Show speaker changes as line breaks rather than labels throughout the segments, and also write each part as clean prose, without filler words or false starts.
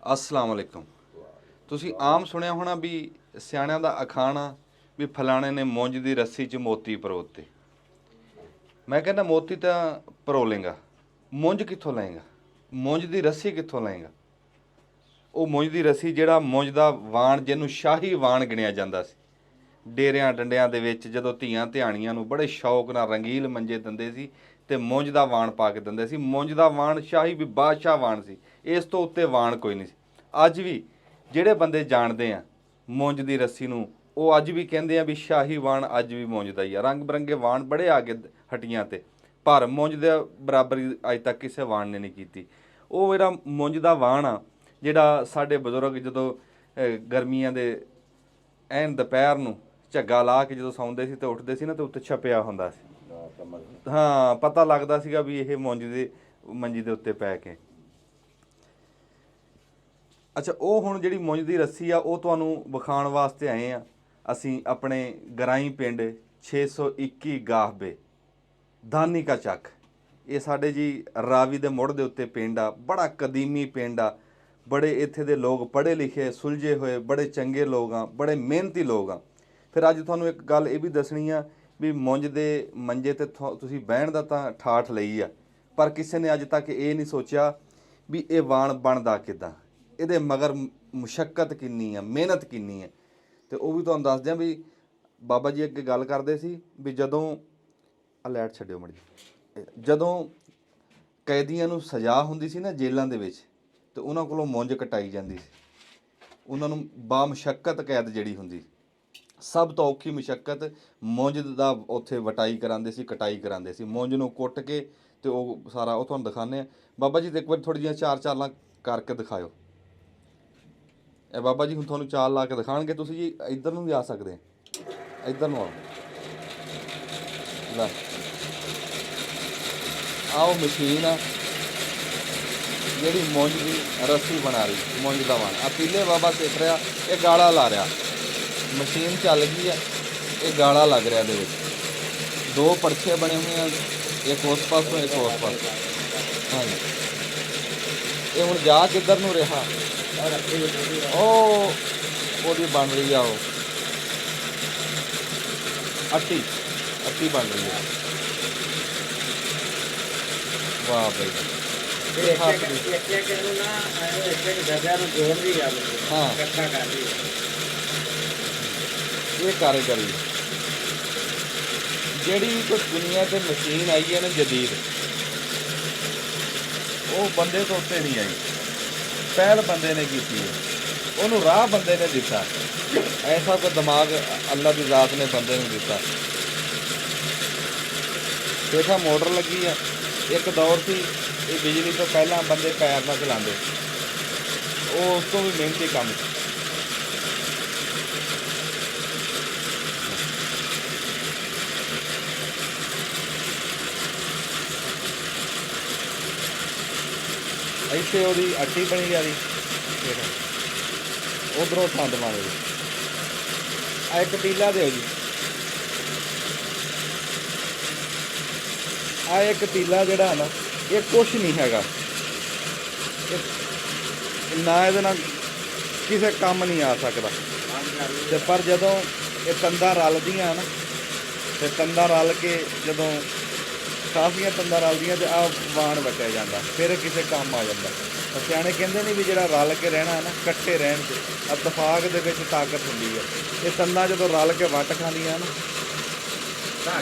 अस्सलाम वालेकुम। ਤੁਸੀਂ ਆਮ ਸੁਣਿਆ ਹੋਣਾ ਵੀ ਸਿਆਣਿਆਂ ਦਾ ਅਖਾਣਾ ਵੀ ਫਲਾਣੇ ਨੇ ਮੁੰਜ ਦੀ ਰੱਸੀ 'ਚ ਮੋਤੀ ਪਰੋਤੇ। ਮੈਂ ਕਹਿੰਦਾ ਮੋਤੀ ਤਾਂ ਪਰੋ ਲੇਗਾ, ਮੁੰਜ ਕਿੱਥੋਂ ਲਏਗਾ? ਮੁੰਜ ਦੀ ਰੱਸੀ ਕਿੱਥੋਂ ਲਏਗਾ? ਉਹ ਮੁੰਜ ਦੀ ਰੱਸੀ ਜਿਹੜਾ ਮੁੰਜ ਦਾ ਵਾਣ, ਜਿਹਨੂੰ ਸ਼ਾਹੀ ਵਾਣ ਗਿਣਿਆ ਜਾਂਦਾ ਸੀ, ਡੇਰਿਆਂ ਡੰਡਿਆਂ ਦੇ ਵਿੱਚ ਜਦੋਂ ਧੀਆਂ ਧਿਆਣੀਆਂ ਨੂੰ ਬੜੇ ਸ਼ੌਕ ਨਾਲ ਰੰਗੀਲ ਮੰਜੇ ਦਿੰਦੇ ਸੀ ਤੇ ਮੁੰਜ ਦਾ ਵਾਣ ਪਾ ਕੇ ਦਿੰਦੇ ਸੀ। ਮੁੰਜ ਦਾ ਵਾਣ ਸ਼ਾਹੀ ਵੀ ਬਾਦਸ਼ਾਹ ਵਾਣ ਸੀ, ਇਸ ਤੋਂ ਉੱਤੇ ਵਾਣ ਕੋਈ ਨਹੀਂ ਸੀ। ਅੱਜ ਵੀ ਜਿਹੜੇ ਬੰਦੇ ਜਾਣਦੇ ਆ ਮੁੰਜ ਦੀ ਰੱਸੀ ਨੂੰ, ਉਹ ਅੱਜ ਵੀ ਕਹਿੰਦੇ ਆ ਵੀ ਸ਼ਾਹੀ ਵਾਣ ਅੱਜ ਵੀ ਮੁੰਜ ਦਾ ਹੀ ਆ। ਰੰਗ ਬਰੰਗੇ ਵਾਣ ਬੜੇ ਆ ਗਏ ਹੱਟੀਆਂ ਤੇ, ਪਰ ਮੁੰਜ ਦੇ ਬਰਾਬਰੀ ਅੱਜ ਤੱਕ ਕਿਸੇ ਵਾਣ ਨੇ ਨਹੀਂ ਕੀਤੀ। ਉਹ ਜਿਹੜਾ ਮੁੰਜ ਦਾ ਵਾਣ ਆ, ਜਿਹੜਾ ਸਾਡੇ ਬਜ਼ੁਰਗ ਜਦੋਂ ਗਰਮੀਆਂ ਦੇ ਐਨ ਦੁਪਹਿਰ ਨੂੰ ਝੱਗਾ ਲਾ ਕੇ ਜਦੋਂ ਸੌਂਦੇ ਸੀ ਤੇ ਉੱਠਦੇ ਸੀ ਨਾ, ਤੇ ਉੱਤੇ ਛਪਿਆ ਹੁੰਦਾ ਸੀ। ਹਾਂ, ਪਤਾ ਲੱਗਦਾ ਸੀਗਾ ਵੀ ਇਹ ਮੁੰਜ ਦੇ ਮੰਜੀ ਦੇ ਉੱਤੇ ਪੈ ਕੇ। ਅੱਛਾ, ਉਹ ਹੁਣ ਜਿਹੜੀ ਮੁੰਜ ਦੀ ਰੱਸੀ ਆ ਉਹ ਤੁਹਾਨੂੰ ਵਿਖਾਉਣ ਵਾਸਤੇ ਆਏ ਆ ਅਸੀਂ ਆਪਣੇ ਗਰਾਈ ਪਿੰਡ 621 ਗਾਹਬੇ ਦਾਨੀ ਕਾ ਚੱਕ। ਇਹ ਸਾਡੇ ਜੀ ਰਾਵੀ ਦੇ ਮੁੜ ਦੇ ਉੱਤੇ ਪਿੰਡ ਆ, ਬੜਾ ਕਦੀਮੀ ਪਿੰਡ ਆ। ਬੜੇ ਇੱਥੇ ਦੇ ਲੋਕ ਪੜ੍ਹੇ ਲਿਖੇ, ਸੁਲਝੇ ਹੋਏ, ਬੜੇ ਚੰਗੇ ਲੋਕ ਆ, ਬੜੇ ਮਿਹਨਤੀ ਲੋਕ ਆ। ਫਿਰ ਅੱਜ ਤੁਹਾਨੂੰ ਇੱਕ ਗੱਲ ਇਹ ਵੀ ਦੱਸਣੀ ਆ ਵੀ ਮੁੰਜ ਦੇ ਮੰਜੇ ਤੇ ਤੁਸੀਂ ਬਹਿਣ ਦਾ ਤਾਂ ਠਾਠ ਲਈ ਆ, ਪਰ ਕਿਸੇ ਨੇ ਅੱਜ ਤੱਕ ਇਹ ਨਹੀਂ ਸੋਚਿਆ ਵੀ ਇਹ ਵਾਣ ਬਣਦਾ ਕਿੱਦਾਂ, ਇਹਦੇ ਮਗਰ ਮੁਸ਼ੱਕਤ ਕਿੰਨੀ ਆ, ਮਿਹਨਤ ਕਿੰਨੀ ਹੈ। ਤੇ ਉਹ ਵੀ ਤੁਹਾਨੂੰ ਦੱਸ ਦਿਆਂ ਵੀ ਬਾਬਾ ਜੀ ਅੱਗੇ ਗੱਲ ਕਰਦੇ ਸੀ ਵੀ ਜਦੋਂ ਲਾਈਟ ਛੱਡਿਓ ਮੜੀ, ਜਦੋਂ ਕੈਦੀਆਂ ਨੂੰ ਸਜ਼ਾ ਹੁੰਦੀ ਸੀ ਨਾ ਜੇਲ੍ਹਾਂ ਦੇ ਵਿੱਚ, ਤੇ ਉਹਨਾਂ ਕੋਲੋਂ ਮੁੰਜ ਕਟਾਈ ਜਾਂਦੀ ਸੀ। ਉਹਨਾਂ ਨੂੰ ਬਾਮਸ਼ੱਕਤ ਕੈਦ ਜਿਹੜੀ ਹੁੰਦੀ, ਸਭ ਤੋਂ ਔਖੀ ਮੁਸ਼ੱਕਤ ਮੁੰਜ ਦਾ ਉੱਥੇ ਵਟਾਈ ਕਰਾਉਂਦੇ ਸੀ, ਕਟਾਈ ਕਰਾਉਂਦੇ ਸੀ। ਮੁੰਜ ਨੂੰ ਕੁੱਟ ਕੇ ਤੇ ਉਹ ਸਾਰਾ ਉਹ ਤੁਹਾਨੂੰ ਦਿਖਾਉਂਦੇ ਆ। ਬਾਬਾ ਜੀ ਤੇ ਇੱਕ ਵਾਰ ਥੋੜ੍ਹੀ ਜਿਹੀਆਂ ਚਾਰ ਚਾਲਾਂ ਕਰਕੇ ਦਿਖਾਇਓ। ਇਹ ਬਾਬਾ ਜੀ ਹੁਣ ਤੁਹਾਨੂੰ ਚਾਲ ਲਾ ਕੇ ਦਿਖਾਣਗੇ। ਤੁਸੀਂ ਜੀ ਇੱਧਰ ਨੂੰ ਵੀ ਆ ਸਕਦੇ, ਇੱਧਰ ਨੂੰ ਆਓ। ਲੈ ਆਓ, ਮਸ਼ੀਨ ਆ ਜਿਹੜੀ ਮੁੰਜ ਦੀ ਰੱਸੀ ਬਣਾ ਰਹੀ, ਮੁੰਜ ਦਾ ਵਾਣ। ਆ ਪੀਲੇ ਬਾਬਾ ਸਿੱਖ ਰਿਹਾ, ਇਹ ਗਾਲਾ ਲਾ ਰਿਹਾ। ਮਸ਼ੀਨ ਚੱਲ ਗਈ ਆ, ਇਹ ਗਾਲਾ ਲੱਗ ਰਿਹਾ। ਇਹਦੇ ਵਿੱਚ ਦੋ ਪਰਛੇ ਬਣੇ ਹੋਏ ਆ, ਇੱਕ ਉਸ ਪਾਸੋਂ ਇੱਕ ਉਸ ਪਾਸੋਂ। ਹਾਂਜੀ, ਇਹ ਹੁਣ ਜਾ ਕਿੱਧਰ ਨੂੰ ਰਿਹਾ? ਉਹ ਉਹਦੀ ਬਣ ਰਹੀ ਆ, ਉਹ ਅੱਟੀ ਬਣ ਰਹੀ ਹੈ। ਵਾਹ ਬਈ, ਹਾਂ ਇਹ ਕਾਰੀਗਰੀ ਜਿਹੜੀ ਵੀ ਕੋਈ ਦੁਨੀਆ ਤੇ ਮਸ਼ੀਨ ਆਈ ਹੈ ਨਾ ਜਦੀਦ, ਉਹ ਬੰਦੇ ਤੋਂ ਉੱਤੇ ਨਹੀਂ ਆਈ, ਪਹਿਲ ਬੰਦੇ ਨੇ ਕੀਤੀ ਹੈ। ਉਹਨੂੰ ਰਾਹ ਬੰਦੇ ਨੇ ਦਿੱਤਾ, ਐਸਾ ਕੋਈ ਦਿਮਾਗ ਅੱਲਾ ਦੀ ਜ਼ਾਤ ਨੇ ਬੰਦੇ ਨੂੰ ਦਿੱਤਾ। ਦੇਖਾ ਮੋਟਰ ਲੱਗੀ ਆ। ਇੱਕ ਦੌਰ ਸੀ ਇਹ ਬਿਜਲੀ ਤੋਂ ਪਹਿਲਾਂ ਬੰਦੇ ਪੈਰ ਨਾਲ ਚਲਾਉਂਦੇ, ਉਹ ਉਸ ਤੋਂ ਵੀ ਮਿਹਨਤੀ ਕੰਮ ਸੀ। ਇੱਥੇ ਉਹਦੀ ਅੱਟੀ ਬਣੀ ਜਾ ਰਹੀ, ਉਧਰੋਂ ਥੰਦ ਮਾਰੇ। ਆ ਇੱਕ ਪੀਲਾ ਦਿਓ ਜੀ, ਆ ਇੱਕ ਪੀਲਾ ਜਿਹੜਾ ਨਾ, ਇਹ ਕੁਛ ਨਹੀਂ ਹੈਗਾ, ਨਾ ਇਹਦੇ ਨਾਲ ਕਿਸੇ ਕੰਮ ਨਹੀਂ ਆ ਸਕਦਾ। ਤੇ ਪਰ ਜਦੋਂ ਇਹ ਤੰਦਾਂ ਰਲਦੀਆਂ ਨਾ, ਤੇ ਤੰਦਾਂ ਰਲ ਕੇ ਜਦੋਂ ਕਾਫੀਆਂ ਤੰਦਾਂ ਰਲਦੀਆਂ ਤੇ ਆਹ ਵਾਣ ਵਟਿਆ ਜਾਂਦਾ, ਫਿਰ ਕਿਸੇ ਕੰਮ ਆ ਜਾਂਦਾ। ਸਿਆਣੇ ਕਹਿੰਦੇ ਨੇ ਵੀ ਜਿਹੜਾ ਰਲ ਕੇ ਰਹਿਣਾ ਨਾ, ਇਕੱਠੇ ਰਹਿਣ 'ਚ ਇਤਫਾਕ ਦੇ ਵਿੱਚ ਤਾਕਤ ਹੁੰਦੀ ਹੈ। ਇਹ ਤੰਦਾਂ ਜਦੋਂ ਰਲ ਕੇ ਵੱਟ ਖਾਂਦੀਆਂ ਨਾ,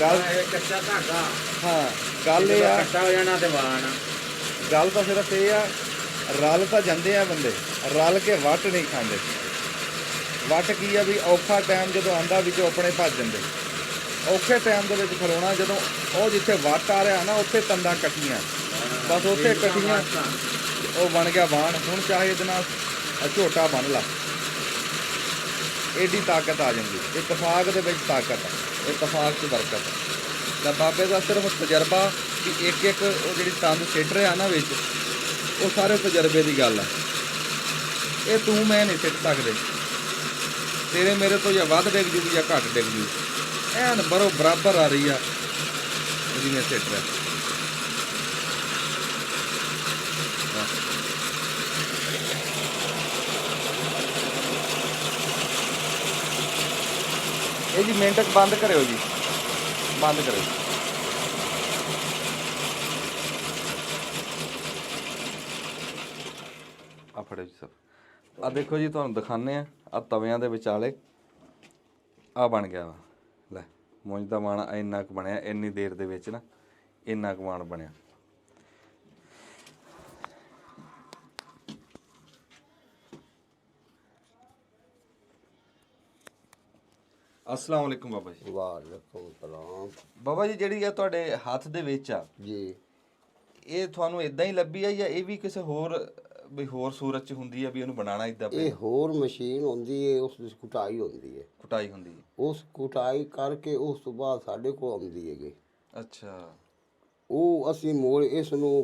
ਗੱਲ ਕੱਚਾ ਧਾਗਾ, ਹਾਂ ਗੱਲ ਇਹ ਆ, ਕੱਟਾ ਹੋ ਜਾਣਾ ਤੇ ਵਾਣ। ਗੱਲ ਤਾਂ ਸਿਰਫ ਇਹ ਆ, ਰਲ ਤਾਂ ਜਾਂਦੇ ਆ ਬੰਦੇ, ਰਲ ਕੇ ਵੱਟ ਨਹੀਂ ਖਾਂਦੇ। ਵੱਟ ਕੀ ਆ ਵੀ ਔਖਾ ਟਾਈਮ ਜਦੋਂ ਆਉਂਦਾ ਵਿੱਚੋਂ ਆਪਣੇ ਭੱਜ ਜਾਂਦੇ। ਔਖੇ ਟਾਈਮ ਦੇ ਵਿੱਚ ਖਲੋਣਾ, ਜਦੋਂ ਉਹ ਜਿੱਥੇ ਵੱਟ ਆ ਰਿਹਾ ਨਾ ਉੱਥੇ ਤੰਦਾਂ ਇਕੱਠੀਆਂ, ਬਸ ਉੱਥੇ ਇਕੱਠੀਆਂ, ਉਹ ਬਣ ਗਿਆ ਵਾਣ। ਹੁਣ ਚਾਹੇ ਇਹਦੇ ਨਾਲ ਝੋਟਾ ਬੰਨ ਲਾ, ਏਡੀ ਤਾਕਤ ਆ ਜਾਂਦੀ। ਇਤਫਾਕ ਦੇ ਵਿੱਚ ਤਾਕਤ ਆ, ਇਤਫਾਕ 'ਚ ਬਰਕਤ ਆ। ਤਾਂ ਬਾਬੇ ਦਾ ਸਿਰਫ ਤਜਰਬਾ ਕਿ ਇੱਕ ਇੱਕ ਉਹ ਜਿਹੜੀ ਤੰਦ ਸਿੱਟ ਰਿਹਾ ਨਾ ਵਿੱਚ, ਉਹ ਸਾਰੇ ਤਜਰਬੇ ਦੀ ਗੱਲ ਆ। ਇਹ ਤੂੰ ਮੈਂ ਨਹੀਂ ਸਿੱਟ ਸਕਦੇ, ਤੇਰੇ ਮੇਰੇ ਤੋਂ ਜਾਂ ਵੱਧ ਡਿੱਗ ਜੂਗੀ ਜਾਂ ਘੱਟ ਡਿੱਗ ਜੂ, ਐਨ ਬਰਾਬਰ ਆ ਰਹੀ ਆ ਜਿਵੇਂ ਸਿੱਟ ਰਿਹਾ। ਇਹ ਜੀ ਮਿੰਟ ਕ ਬੰਦ ਕਰਿਓ ਜੀ, ਬੰਦ ਕਰਿਓ। ਆ ਫੜਿਓ ਜੀ ਸਭ। ਆ ਦੇਖੋ ਜੀ, ਤੁਹਾਨੂੰ ਦਿਖਾਉਂਦੇ ਆ ਤਵਿਆਂ ਦੇ ਵਿਚਾਲੇ ਆ ਬਣ ਗਿਆ ਵਾ। ਲੈ ਮੁੰਜ ਦਾ ਮਾਣ ਇੰਨਾ ਕੁ ਬਣਿਆ, ਇੰਨੀ ਦੇਰ ਦੇ ਵਿੱਚ ਨਾ ਇੰਨਾ ਕੁ ਮਾਣ ਬਣਿਆ। अस्सलाम वालेकुम बाबा जी।
वालेकुम सलाम
बाबा जी, ਜਿਹੜੀ ਆ ਤੁਹਾਡੇ ਹੱਥ ਦੇ ਵਿੱਚ ਆ
जी।
ਇਹ ਤੁਹਾਨੂੰ ਇਦਾਂ ਹੀ ਲੱਭੀ ਆ ਜਾਂ ਇਹ ਵੀ ਕਿਸੇ ਹੋਰ ਵੀ ਹੋਰ ਸੂਰਤ ਚ ਹੁੰਦੀ ਆ ਵੀ ਇਹਨੂੰ ਬਣਾਉਣਾ ਇਦਾਂ
ਇਹ ਹੋਰ ਮਸ਼ੀਨ ਹੁੰਦੀ ਹੈ, ਉਸ ਦੀ ਕੁਟਾਈ ਹੁੰਦੀ ਹੈ,
ਕੁਟਾਈ ਹੁੰਦੀ ਹੈ।
ਉਸ ਕੁਟਾਈ ਕਰਕੇ ਉਸ ਤੋਂ ਬਾਅਦ ਸਾਡੇ ਕੋਲ ਆਉਂਦੀ ਹੈਗੀ।
ਅੱਛਾ।
ਉਹ ਅਸੀਂ ਮੋੜ ਇਸ ਨੂੰ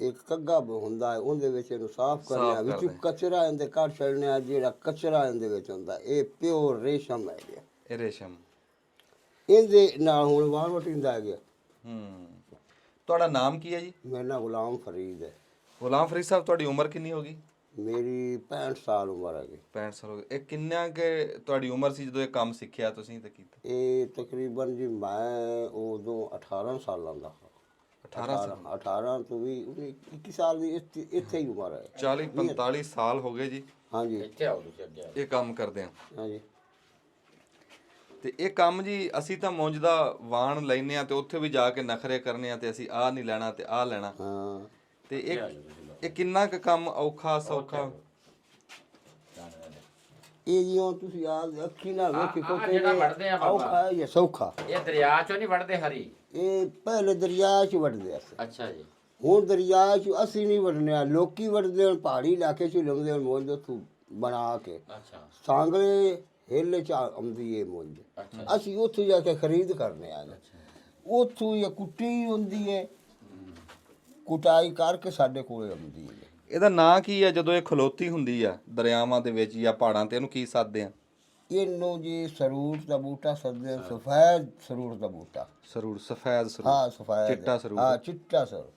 ਇੱਕ ਕੱਗਾ ਹੁੰਦਾ ਹੈ, ਉਹਦੇ ਵਿੱਚ ਇਹਨੂੰ ਸਾਫ਼ ਕਰਨਾ, ਵਿੱਚ ਕਚਰਾ ਇਹਦੇ ਕੱਢ ਛੱਡਣਾ। ਜਿਹੜਾ ਕਚਰਾ ਇਹਦੇ ਵਿੱਚ ਹੁੰਦਾ ਇਹ ਪਿਓਰ ਰੇਸ਼ਮ ਹੈ ਗਿਆ।
ਇਹ ਰੇਸ਼ਮ
ਇਹਦੇ ਨਾਲ ਹੁਣ ਵਾਣ ਵਟਿੰਦਾ ਹੈ ਗਿਆ।
ਤੁਹਾਡਾ ਨਾਮ ਕੀ ਹੈ ਜੀ?
ਮੇਰਾ ਨਾਮ ਗੁਲਾਮ ਫਰੀਦ ਹੈ।
ਗੁਲਾਮ ਫਰੀਦ ਸਾਹਿਬ, ਤੁਹਾਡੀ ਉਮਰ ਕਿੰਨੀ ਹੋ ਗਈ?
ਮੇਰੀ 65 ਸਾਲ ਉਮਰ ਹੈਗੀ।
65 ਸਾਲ ਹੋ ਗਏ। ਇਹ ਕਿੰਨਾ ਕਿ ਤੁਹਾਡੀ ਉਮਰ ਸੀ ਜਦੋਂ ਇਹ ਕੰਮ ਸਿੱਖਿਆ ਤੁਸੀਂ ਤੇ ਕੀਤਾ?
ਇਹ ਤਕਰੀਬਨ ਜੀ ਮੈਂ ਉਦੋਂ 18 ਸਾਲਾਂ ਦਾ। 18 ਤੋਂ ਵੀ 21 ਸਾਲ ਦੀ ਇੱਥੇ ਹੀ ਉਮਰ ਹੈ।
40-45 ਸਾਲ ਹੋ ਗਏ ਜੀ।
ਹਾਂਜੀ,
ਇਹ ਕੰਮ ਕਰਦੇ ਆ।
ਹਾਂਜੀ।
ਤੇ ਇਹ ਕੰਮ ਜੀ ਅਸੀਂ ਤਾਂ ਮੁੰਜ ਦਾ ਵਾਣ ਲੈਨੇ ਆ ਤੇ ਉੱਥੇ ਵੀ ਜਾ ਕੇ ਨਖਰੇ ਕਰਨੇ ਆ ਤੇ ਅਸੀਂ ਆਹ ਨਹੀਂ ਲੈਣਾ ਤੇ ਆਹ ਲੈਣਾ।
ਹਾਂ।
ਤੇ ਇਹ ਕਿੰਨਾ ਕੁ ਕੰਮ ਔਖਾ ਸੌਖਾ?
ਇਹ ਜਿਉਂ ਤੁਸੀਂ ਅੱਖੀ ਨਾਲ ਵੇਖੀ ਕੋ
ਜਿਹੜਾ ਵੜਦੇ ਆ
ਔਖਾ ਹੈ ਜਾਂ ਸੌਖਾ?
ਇਹ ਦਰਿਆ ਚੋਂ ਨਹੀਂ ਵੜਦੇ ਹਰੀ?
ਇਹ ਪਹਿਲੇ ਦਰਿਆ 'ਚ ਵੜਦੇ ਸੀ।
ਅੱਛਾ ਜੀ।
ਹੁਣ ਦਰਿਆ 'ਚ ਅਸੀਂ ਨਹੀਂ ਵੜਨੇ ਆ, ਲੋਕੀ ਵੜਦੇ ਹਨ, ਪਹਾੜੀ ਇਲਾਕੇ 'ਚ ਲਾਉਂਦੇ ਹਨ ਮੁੰਜ ਉੱਥੋਂ ਬਣਾ ਕੇ।
ਅੱਛਾ।
ਸਾਂਗਲੇ ਹਿੱਲ 'ਚ ਆਉਂਦੀ ਹੈ ਮੁੰਜ। ਅਸੀਂ ਉੱਥੋਂ ਜਾ ਕੇ ਖਰੀਦ ਕਰਨੇ ਆ। ਉੱਥੋਂ ਇਹ ਕੁੱਟੀ ਹੁੰਦੀ ਹੈ, ਕੁਟਾਈ ਕਰਕੇ ਸਾਡੇ ਕੋਲ ਆਉਂਦੀ ਹੈ।
ਇਹਦਾ ਨਾਂ ਕੀ ਆ ਜਦੋਂ ਇਹ ਖਲੋਤੀ ਹੁੰਦੀ ਆ ਦਰਿਆਵਾਂ ਦੇ ਵਿੱਚ ਜਾਂ ਪਹਾੜਾਂ ਤੇ? ਇਹਨੂੰ ਕੀ ਸੱਦਦੇ ਆ?
ਇਹਨੂੰ ਜੀ ਸਰੂਟ ਦਾ ਬੂਟਾ ਸੱਦਦੇ, ਸਫੈਦ ਸਰੂਟ ਦਾ ਬੂਟਾ।
ਸਰੂਰ, ਸਫੈਦ ਸਰੂਰ।
ਹਾਂ, ਸਫੈਦ।
ਚਿੱਟਾ ਸਰੂਰ।
ਹਾਂ, ਚਿੱਟਾ ਸਰੂਰ।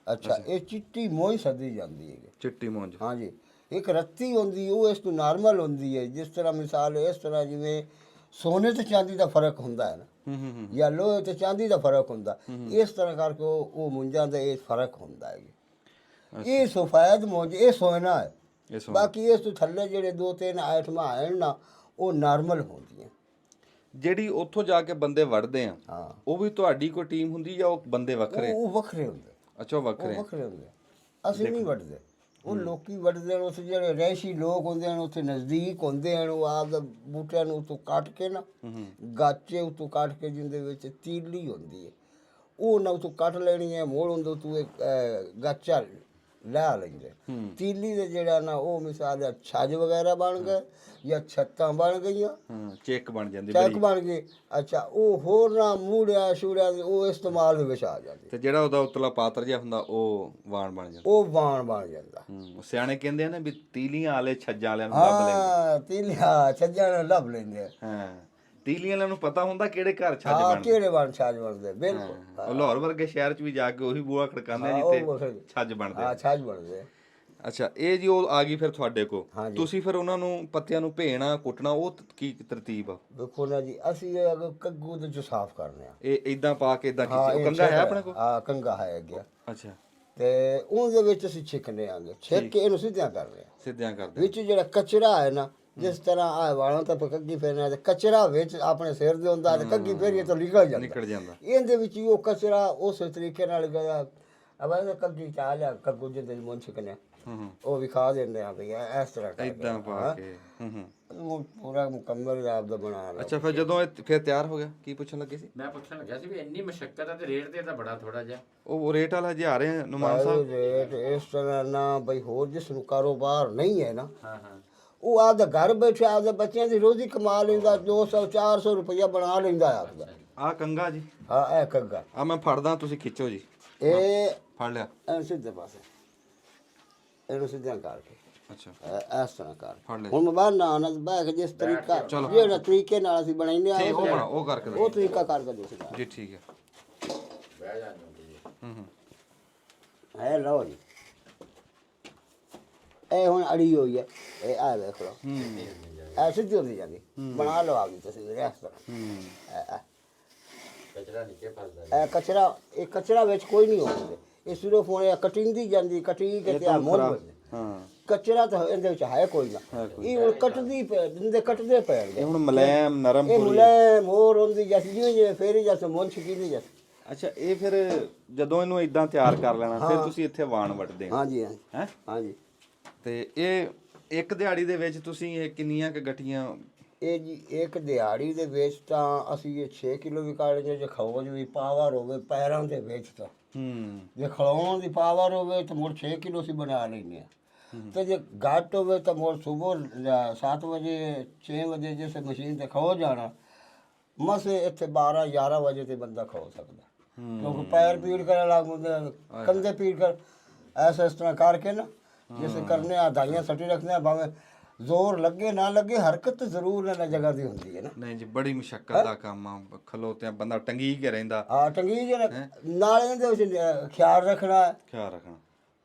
ਅੱਛਾ, ਇਹ ਚਿੱਟੀ ਮੋਈ ਸੱਦੀ ਜਾਂਦੀ ਹੈ।
ਚਿੱਟੀ ਮੁੰਜ।
ਹਾਂਜੀ। ਇੱਕ ਰੱਤੀ ਹੁੰਦੀ ਉਹ ਇਸ ਤੋਂ ਨਾਰਮਲ ਹੁੰਦੀ ਹੈ। ਜਿਸ ਤਰ੍ਹਾਂ ਮਿਸਾਲ ਇਸ ਤਰ੍ਹਾਂ ਜਿਵੇਂ ਸੋਨੇ ਤੇ ਚਾਂਦੀ ਦਾ ਫਰਕ ਹੁੰਦਾ ਹੈ ਨਾ, ਜਾਂ ਲੋਹੇ ਤੇ ਚਾਂਦੀ ਦਾ ਫਰਕ ਹੁੰਦਾ, ਇਸ ਤਰ੍ਹਾਂ ਕਰਕੇ ਉਹ ਮੁੰਜਾਂ ਦਾ ਇਹ ਫਰਕ ਹੁੰਦਾ ਹੈ। ਇਹ ਸਫੈਦ ਮੁੰਜ ਇਹ ਸੋਨਾ ਹੈ। ਬਾਕੀ ਇਸ ਤੋਂ ਥੱਲੇ ਜਿਹੜੇ 2-3 ਆਈਟਮਾਂ ਆਣ ਨਾ ਉਹ ਨਾਰਮਲ ਹੁੰਦੀਆਂ।
ਜਿਹੜੀ ਉੱਥੋਂ ਜਾ ਕੇ ਬੰਦੇ ਵੜਦੇ ਆ,
ਹਾਂ,
ਉਹ ਵੀ ਤੁਹਾਡੀ ਕੋਈ ਟੀਮ ਹੁੰਦੀ ਜਾਂ ਉਹ ਬੰਦੇ ਵੱਖਰੇ?
ਉਹ ਵੱਖਰੇ ਹੁੰਦੇ।
ਅੱਛਾ, ਉਹ ਵੱਖਰੇ
ਹੁੰਦੇ। ਅਸੀਂ ਨਹੀਂ ਵੱਢਦੇ, ਉਹ ਲੋਕੀ ਵੱਢਦੇ ਹਨ। ਉਸ ਜਿਹੜੇ ਰਹਿਸ਼ੀ ਲੋਕ ਹੁੰਦੇ ਹਨ ਉੱਥੇ ਨਜ਼ਦੀਕ ਹੁੰਦੇ ਹਨ, ਉਹ ਆਪ ਦਾ ਬੂਟਿਆਂ ਨੂੰ ਉੱਤੋਂ ਕੱਟ ਕੇ ਨਾ, ਗਾਚੇ ਉੱਤੋਂ ਕੱਟ ਕੇ ਜਿਹਦੇ ਵਿੱਚ ਤੀਲੀ ਹੁੰਦੀ ਹੈ ਉਹ ਨਾ ਉੱਤੋਂ ਕੱਟ ਲੈਣੀ ਹੈ। ਮੋੜ ਹੁੰਦਾ ਤੂੰ ਇੱਕ ਗਾਚਾ ਲੈ ਲੈਂਦੇ। ਤੀਲੀ ਦੇ ਜਿਹੜਾ ਨਾ ਉਹ ਮਿਸਾਲ ਛੱਜ ਵਗੈਰਾ ਬਣ ਗਏ ਜਾਂ ਛੱਤਾਂ ਬਣ ਗਈਆਂ,
ਚੈੱਕ ਬਣ ਜਾਂਦੀ,
ਚੱਕ ਬਣ ਗਏ। ਅੱਛਾ, ਉਹ ਹੋਰ ਨਾ ਮੂੜਿਆ ਸ਼ੂੜਿਆ ਉਹ ਇਸਤੇਮਾਲ ਦੇ ਵਿੱਚ ਆ ਜਾਂਦੇ।
ਤੇ ਜਿਹੜਾ ਉਹਦਾ ਉਤਲਾ ਪਾਤਰ ਜਿਹਾ ਹੁੰਦਾ ਉਹ ਵਾਣ ਬਣ ਜਾਂਦਾ।
ਉਹ ਵਾਣ ਬਣ ਜਾਂਦਾ।
ਸਿਆਣੇ ਕਹਿੰਦੇ ਆ ਨਾ ਵੀ ਤੀਲੀਆਂ ਵਾਲੇ ਛੱਜਾਂ ਵਾਲਿਆਂ ਨੂੰ ਲੱਭ ਲੈਂਦੇ।
ਹਾਂ, ਤੀਲੀਆਂ ਛੱਜਾਂ ਨੂੰ ਲੱਭ ਲੈਂਦੇ।
ਹਾਂ, ਤੀਲੀਆਂ ਵਾਲਿਆਂ ਨੂੰ ਪਤਾ ਹੁੰਦਾ ਕਿਹੜੇ ਘਰ ਛੱਜ
ਹਾਂ,
ਬਣਦੇ।
ਕਿਹੜੇ ਬਣ ਛੱਜ ਬਣਦੇ। ਬਿਲਕੁਲ।
ਉਹ ਲਾਹੌਰ ਵਰਗੇ ਸ਼ਹਿਰ 'ਚ ਵੀ ਜਾ ਕੇ ਉਹੀ ਬੂਹਾ ਖੜਕਾਉਂਦੇ ਆ ਜਿੱਥੇ ਛੱਜ ਬਣਦੇ।
ਹਾਂ, ਛੱਜ ਬਣਦੇ।
ਅੱਛਾ, ਇਹ ਜੀ ਉਹ ਆ ਗਈ ਫਿਰ ਤੁਹਾਡੇ ਕੋਲ। ਤੁਸੀਂ ਫਿਰ ਉਹਨਾਂ ਨੂੰ ਪੱਤਿਆਂ ਨੂੰ ਭੇਣਾ ਕੁੱਟਣਾ, ਉਹ ਕੀ ਤਰਤੀਬ ਆ?
ਵੇਖੋ ਨਾ ਜੀ, ਅਸੀਂ ਕੱਗੂ ਦੇ ਚ ਸਾਫ਼ ਕਰਨੇ ਆ।
ਇਹ ਇਦਾਂ ਪਾ ਕੇ ਇਦਾਂ ਖਿੱਚ। ਕੰਗਾ ਹੈ ਆਪਣੇ ਕੋਲ?
ਹਾਂ, ਕੰਗਾ ਹੈ ਗਿਆ।
ਅੱਛਾ।
ਤੇ ਉਹਦੇ ਵਿੱਚ ਅਸੀਂ ਛਿੱਕਨੇ ਆਂਗੇ, ਛਿੱਕ ਕੇ ਇਹਨੂੰ ਸਿੱਧਿਆਂ ਕਰਨੇ ਆ।
ਸਿੱਧਿਆਂ ਕਰਦੇ।
ਵਿੱਚ ਜਿਹੜਾ ਕਚਰਾ ਹੈ ਨਾ, ਜਿਸ ਤਰ੍ਹਾਂ ਆ ਵਾਲਾਂ ਤੇ ਕੱਗੀ ਫੇਰਨਾ ਤੇ ਕਚਰਾ ਵਿੱਚ ਆਪਣੇ ਸਿਰ ਦੇ ਹੁੰਦਾ ਤੇ ਕੱਗੀ ਫੇਰੀਏ ਤਾਂ ਨਿਕਲ ਜਾਂਦਾ। ਇਹਦੇ ਵਿੱਚ ਉਹ ਕਚਰਾ ਉਸੇ ਤਰੀਕੇ ਨਾਲ ਗਿਆ ਅਬਾਂ ਕੱਗੀ ਚਾਹ ਲਿਆ ਕੱਗੂ ਜਿਹਦੇ ਮੁੰਨ ਛਿਕਨੇ ਉਹ ਵੀ ਖਾ ਦਿੰਦੇ ਆ ਵੀ ਇਸ ਤਰ੍ਹਾਂ
ਇਦਾਂ ਪਾ ਕੇ।
ਪੂਰਾ ਮੁਕੰਮਲ ਆਪ ਦਾ ਬਣਾ ਲਿਆ।
ਅੱਛਾ, ਫਿਰ ਜਦੋਂ ਇਹ ਫਿਰ ਤਿਆਰ ਹੋ ਗਿਆ, ਕੀ ਪੁੱਛਣ ਲੱਗੇ ਸੀ?
ਮੈਂ ਪੁੱਛਣ ਲੱਗਿਆ ਸੀ ਵੀ ਇੰਨੀ ਮੁਸ਼ਕਲ ਆ ਤੇ ਰੇਟ ਤੇ ਤਾਂ ਬੜਾ ਥੋੜਾ ਜਿਹਾ।
ਉਹ ਰੇਟ ਵਾਲਾ ਜੀ ਆ ਰਹੇ ਆ ਨੁਮਾਨ ਸਾਹਿਬ।
ਰੇਟ ਇਸ ਤਰ੍ਹਾਂ ਨਾ ਬਈ ਹੋਰ ਜਿਸ ਨੂੰ ਕਾਰੋਬਾਰ ਨਹੀਂ ਹੈ ਨਾ,
ਹਾਂ ਹਾਂ,
ਉਹ ਆਪਦਾ ਘਰ ਬੈਠੇ ਆਪਦੇ ਬੱਚਿਆਂ ਦੀ ਰੋਜ਼ੀ ਕਮਾ ਲੈਂਦਾ, 200-400 ਰੁਪਇਆ ਬਣਾ ਲੈਂਦਾ ਆਪਦਾ।
ਆ ਕੰਗਾ ਜੀ।
ਹਾਂ, ਇਹ ਕੰਗਾ
ਆ ਮੈਂ ਫੜਦਾ, ਤੁਸੀਂ ਖਿੱਚੋ ਜੀ।
ਇਹ
ਫੜ ਲਿਆ।
ਸਿੱਧੇ ਪਾਸੇ ਇਹਨੂੰ ਸਿੱਧਾ ਕਰਕੇ।
ਅੱਛਾ,
ਇਸ ਤਰ੍ਹਾਂ ਕਰ।
ਫੜ ਲਿਆ।
ਹੁਣ ਮੈਂ ਬਾਹਰ ਨਾ ਆਉਣਾ ਬੈਠ ਜਿਸ ਤਰੀਕਾ ਜਿਹੜਾ ਤਰੀਕੇ ਨਾਲ ਅਸੀਂ ਬਣਾਉਂਦੇ ਆ
ਉਹ ਬਣਾ, ਉਹ ਕਰਕੇ
ਉਹ ਤਰੀਕਾ ਕਰਕੇ ਦੱਸਦਾ
ਜੀ। ਠੀਕ ਹੈ।
ਬਹਿ ਜਾਂਦੇ
ਹੈ। ਲਓ ਜੀ, ਇਹ ਹੁਣ ਅੜੀ ਹੋਈ ਹੈ। ਇਹ ਆ ਵੇਖ ਲਓ, ਐ ਸਿੱਧੀ ਹੁੰਦੀ ਜਾਂਦੀ ਬਣਾ ਲਓ ਆ ਗਈ ਤੁਸੀਂ ਮੇਰੇ ਇਸ ਤਰ੍ਹਾਂ
ਕਚਰਾ ਨੀਚੇ ਫਸਦਾ
ਇਹ ਕਚਰਾ ਵਿੱਚ ਕੋਈ ਨਹੀਂ ਹੋਉਂਦੇ ਇਹ ਸਿਰਫ ਹੁਣ ਕਟਿੰਗ ਦੀ ਜਾਂਦੀ ਕਟਿੰਗ ਕੇ ਤੇ ਆ ਮੋਲ ਬੰਦੇ
ਹਾਂ
ਕਚਰਾ ਤਾਂ ਇਹਦੇ ਵਿੱਚ ਹੈ ਕੋਈ ਨਾ ਇਹ ਹੁਣ ਕੱਟਦੀ ਦਿੰਦੇ ਕੱਟਦੇ
ਇਹ
ਪੈਣਗੇ
ਹੁਣ ਮਲੈਮ ਨਰਮ
ਇਹ
ਪੂਰੀ
ਮੁਲਾਇਮ ਹੋਰ ਹੁੰਦੀ ਜੈਸੀ ਜਿਵੇਂ ਫੇਰੀ ਜੈਸੇ ਮੁੰਛ ਕੀ ਜੈਸੇ
ਅੱਛਾ ਇਹ ਫਿਰ ਜਦੋਂ ਇਹਨੂੰ ਇਦਾਂ ਤਿਆਰ ਕਰ ਲੈਣਾ ਫਿਰ ਤੁਸੀਂ ਇੱਥੇ ਵਾਣ ਵੱਢਦੇ ਹੋ
ਹਾਂਜੀ ਹਾਂਜੀ
ਹੈ
ਹਾਂਜੀ
ਤੇ ਇਹ ਇੱਕ ਦਿਹਾੜੀ ਦੇ ਵਿੱਚ ਤੁਸੀਂ ਇਹ ਕਿੰਨੀਆਂ ਕ ਗਠੀਆਂ
ਇਹ ਜੀ ਇੱਕ ਦਿਹਾੜੀ ਦੇ ਵਿੱਚ ਤਾਂ ਅਸੀਂ ਇਹ 6 ਕਿਲੋ ਵੀ ਕੱਢ ਲਈਏ ਜੇ ਖੋਜ ਵੀ ਪਾਵਰ ਹੋਵੇ ਪੈਰਾਂ ਦੇ ਵਿੱਚ ਤਾਂ ਜੇ ਖਲੋਣ ਦੀ ਪਾਵਰ ਹੋਵੇ ਤਾਂ ਮੁੜ 6 ਕਿਲੋ ਅਸੀਂ ਬਣਾ ਲੈਂਦੇ ਹਾਂ ਤੇ ਜੇ ਘੱਟ ਹੋਵੇ ਤਾਂ ਮੁੜ ਸਵੇਰ 7 ਵਜੇ 6 ਵਜੇ ਜਿਸ ਮਸ਼ੀਨ ਤੇ ਖੋ ਜਾਣਾ ਮਸੇ ਇੱਥੇ 12 11 ਵਜੇ ਤੇ ਬੰਦਾ ਖੋ ਸਕਦਾ ਕਿਉਂਕਿ ਪੈਰ ਪੀੜ ਕਰਨ ਲੱਗ ਹੁੰਦੇ ਕੰਧੇ ਪੀੜ ਕਰ ਐਸਾ ਇਸ ਤਰ੍ਹਾਂ ਕਰਕੇ ਨਾ ਜਿਸੇ ਕਰਨੇ ਆ ਦਾਈਆਂ ਸੱਟੀ ਰੱਖਦੇ ਆ ਭਾਵੇਂ ਜ਼ੋਰ ਲੱਗੇ ਨਾ ਲੱਗੇ ਹਰਕਤ ਜ਼ਰੂਰ ਨਾ ਜਗ੍ਹਾ ਦੀ ਹੁੰਦੀ ਹੈ ਨਾ
ਨਹੀਂ ਜੀ ਬੜੀ ਮੁਸ਼ਕਲ ਦਾ ਕੰਮ ਆ ਖਲੋਤਿਆਂ ਬੰਦਾ ਟੰਗੀ ਕੇ ਰਹਿੰਦਾ
ਹਾਂ ਟੰਗੀ ਜੇ ਨਾਲੇ ਇਹਦੇ ਵਿੱਚ ਖਿਆਲ ਰੱਖਣਾ
ਖਿਆਲ ਰੱਖਣਾ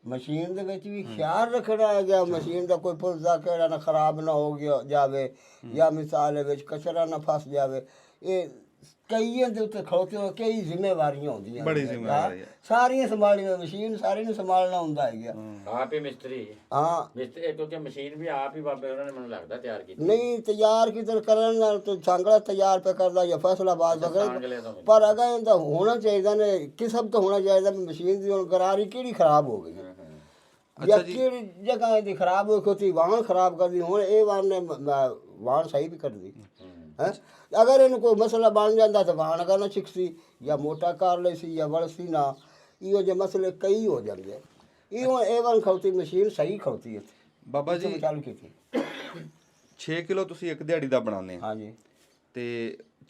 ਮਸ਼ੀਨ ਦੇ ਵਿੱਚ ਵੀ ਖਿਆਲ ਰੱਖਣਾ ਹੈ ਕਿ ਮਸ਼ੀਨ ਦਾ ਕੋਈ ਪੁਰਜ਼ਾ ਕਿਹੜਾ ਨਾ ਖਰਾਬ ਨਾ ਹੋ ਗਿਆ ਜਾਵੇ ਜਾਂ ਮਿਸਾਲ ਵਿੱਚ ਕਚਰਾ ਨਾ ਫਸ ਜਾਵੇ ਇਹ ਕਈਆਂ ਦੇ ਉੱਤੇ ਖਲੋਤੇ ਹੋ ਕਈ ਜ਼ਿੰਮੇਵਾਰੀਆਂ ਹੁੰਦੀਆਂ
ਬੜੀ ਜ਼ਿੰਮੇਵਾਰੀ ਹੈ
ਸਾਰੀਆਂ ਸੰਭਾਲੀਆਂ ਮਸ਼ੀਨ ਸਾਰੀ ਨੂੰ ਸੰਭਾਲਣਾ ਹੁੰਦਾ ਹੈਗਾ
ਆਪ ਹੀ ਮਿਸਤਰੀ
ਹਾਂ
ਮਿਸਤਰੀ ਕਿਉਂਕਿ ਮਸ਼ੀਨ ਵੀ ਆਪ ਹੀ ਬਾਬੇ ਉਹਨਾਂ ਨੇ ਮੈਨੂੰ ਲੱਗਦਾ ਤਿਆਰ ਕੀਤੀ
ਨਹੀਂ ਤਿਆਰ ਕਿਤੇ ਕਰਨ ਨਾਲ ਤਾਂ ਸੰਗਲਾ ਤਿਆਰ ਪੇ ਕਰਦਾ ਜਾਂ ਫੈਸਲਾਬਾਦ ਵਗੈਰਾ ਪਰ ਅਗਾ ਇਹਦਾ ਹੋਣਾ ਚਾਹੀਦਾ ਨੇ ਕਿਸਮ ਤੋਂ ਹੋਣਾ ਚਾਹੀਦਾ ਮਸ਼ੀਨ ਦੀ ਹੁਣ ਗਰਾਰੀ ਕਿਹੜੀ ਖਰਾਬ ਹੋ ਗਈ ਜਾਂ ਕਿਹੜੀ ਜਗ੍ਹਾ ਇਹਦੀ ਖਰਾਬ ਹੋ ਗਈ ਵਾਹਣ ਖਰਾਬ ਕਰਦੀ ਹੁਣ ਇਹ ਵਾਹਣ ਨੇ ਵਾਹਣ ਸਹੀ ਵੀ ਕਰਦੀ ਹੈ ਅਗਰ ਇਹਨੂੰ ਕੋਈ ਮਸਲਾ ਬਣ ਜਾਂਦਾ ਤਾਂ ਵਾਹਣ ਕਰਨਾ ਸਿੱਖਸੀ ਜਾਂ ਮੋਟਾ ਕਰ ਲਈ ਸੀ ਜਾਂ ਵੜਸੀ ਨਾ ਇਹੋ ਜਿਹੇ ਮਸਲੇ ਕਈ ਹੋ ਜਾਂਦੇ ਇਹ ਹੁਣ ਇਹ ਵਾਹਣ ਖੌਤੀ ਮਸ਼ੀਨ ਸਹੀ ਖੌਤੀ ਹੈ
ਬਾਬਾ ਜੀ
ਚਾਲੂ ਕੀਤੀ
6 ਕਿਲੋ ਤੁਸੀਂ ਇੱਕ ਦਿਹਾੜੀ ਦਾ ਬਣਾਉਂਦੇ ਆ
ਹਾਂਜੀ
ਤੇ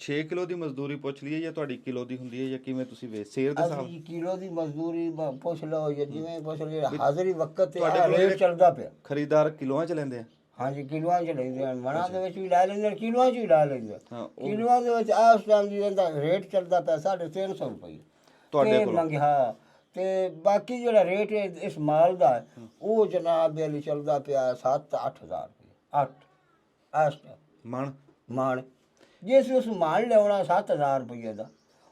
6 ਕਿਲੋ ਦੀ ਮਜ਼ਦੂਰੀ ਪੁੱਛ ਲਈਏ ਜਾਂ ਤੁਹਾਡੀ ਕਿਲੋ ਦੀ ਹੁੰਦੀ ਹੈ ਜਾਂ ਕਿਵੇਂ ਤੁਸੀਂ ਸੇਰ ਦੇ ਹਿਸਾਬ
ਅਸੀਂ ਕਿਲੋ ਦੀ ਮਜ਼ਦੂਰੀ ਪੁੱਛ ਲਓ ਜਾਂ ਜਿਵੇਂ ਪੁੱਛ ਲਓ ਹਾਜ਼ਰੀ ਵਕਤ ਤੇ ਆ ਰੇਟ ਚੱਲਦਾ ਪਿਆ
ਖਰੀਦਦਾਰ ਕਿਲੋਆਂ ਚ ਲੈਂਦੇ ਆ
ਹਾਂਜੀ ਕਿਲੋਆਂ 'ਚ ਲੈਂਦੇ ਹਨ ਮਣਾ ਦੇ ਵਿੱਚ ਵੀ ਲੈ ਲੈਂਦੇ ਕਿਲੋਆਂ 'ਚ ਵੀ ਲੈ ਲੈਂਦੇ ਕਿਲੋਆਂ ਦੇ ਵਿੱਚ ਇਸ ਟਾਈਮ ਜੀ ਇਹਦਾ ਰੇਟ ਚੱਲਦਾ ਪਿਆ 350 ਰੁਪਏ
ਤੁਹਾਡੇ ਕੋਲ
ਮੰਗਿਆ ਤੇ ਬਾਕੀ ਜਿਹੜਾ ਰੇਟ ਹੈ ਇਸ ਮਾਲ ਦਾ ਉਹ ਜਨਾਬ ਦੇ ਲਈ ਚੱਲਦਾ ਪਿਆ 7-8000 ਰੁਪਏ 8 ਇਸ
ਮਣ
ਮਾਣ ਜੇ ਅਸੀਂ ਉਸ ਮਾਣ ਲਿਆਉਣਾ 7000 ਰੁਪਏ ਦਾ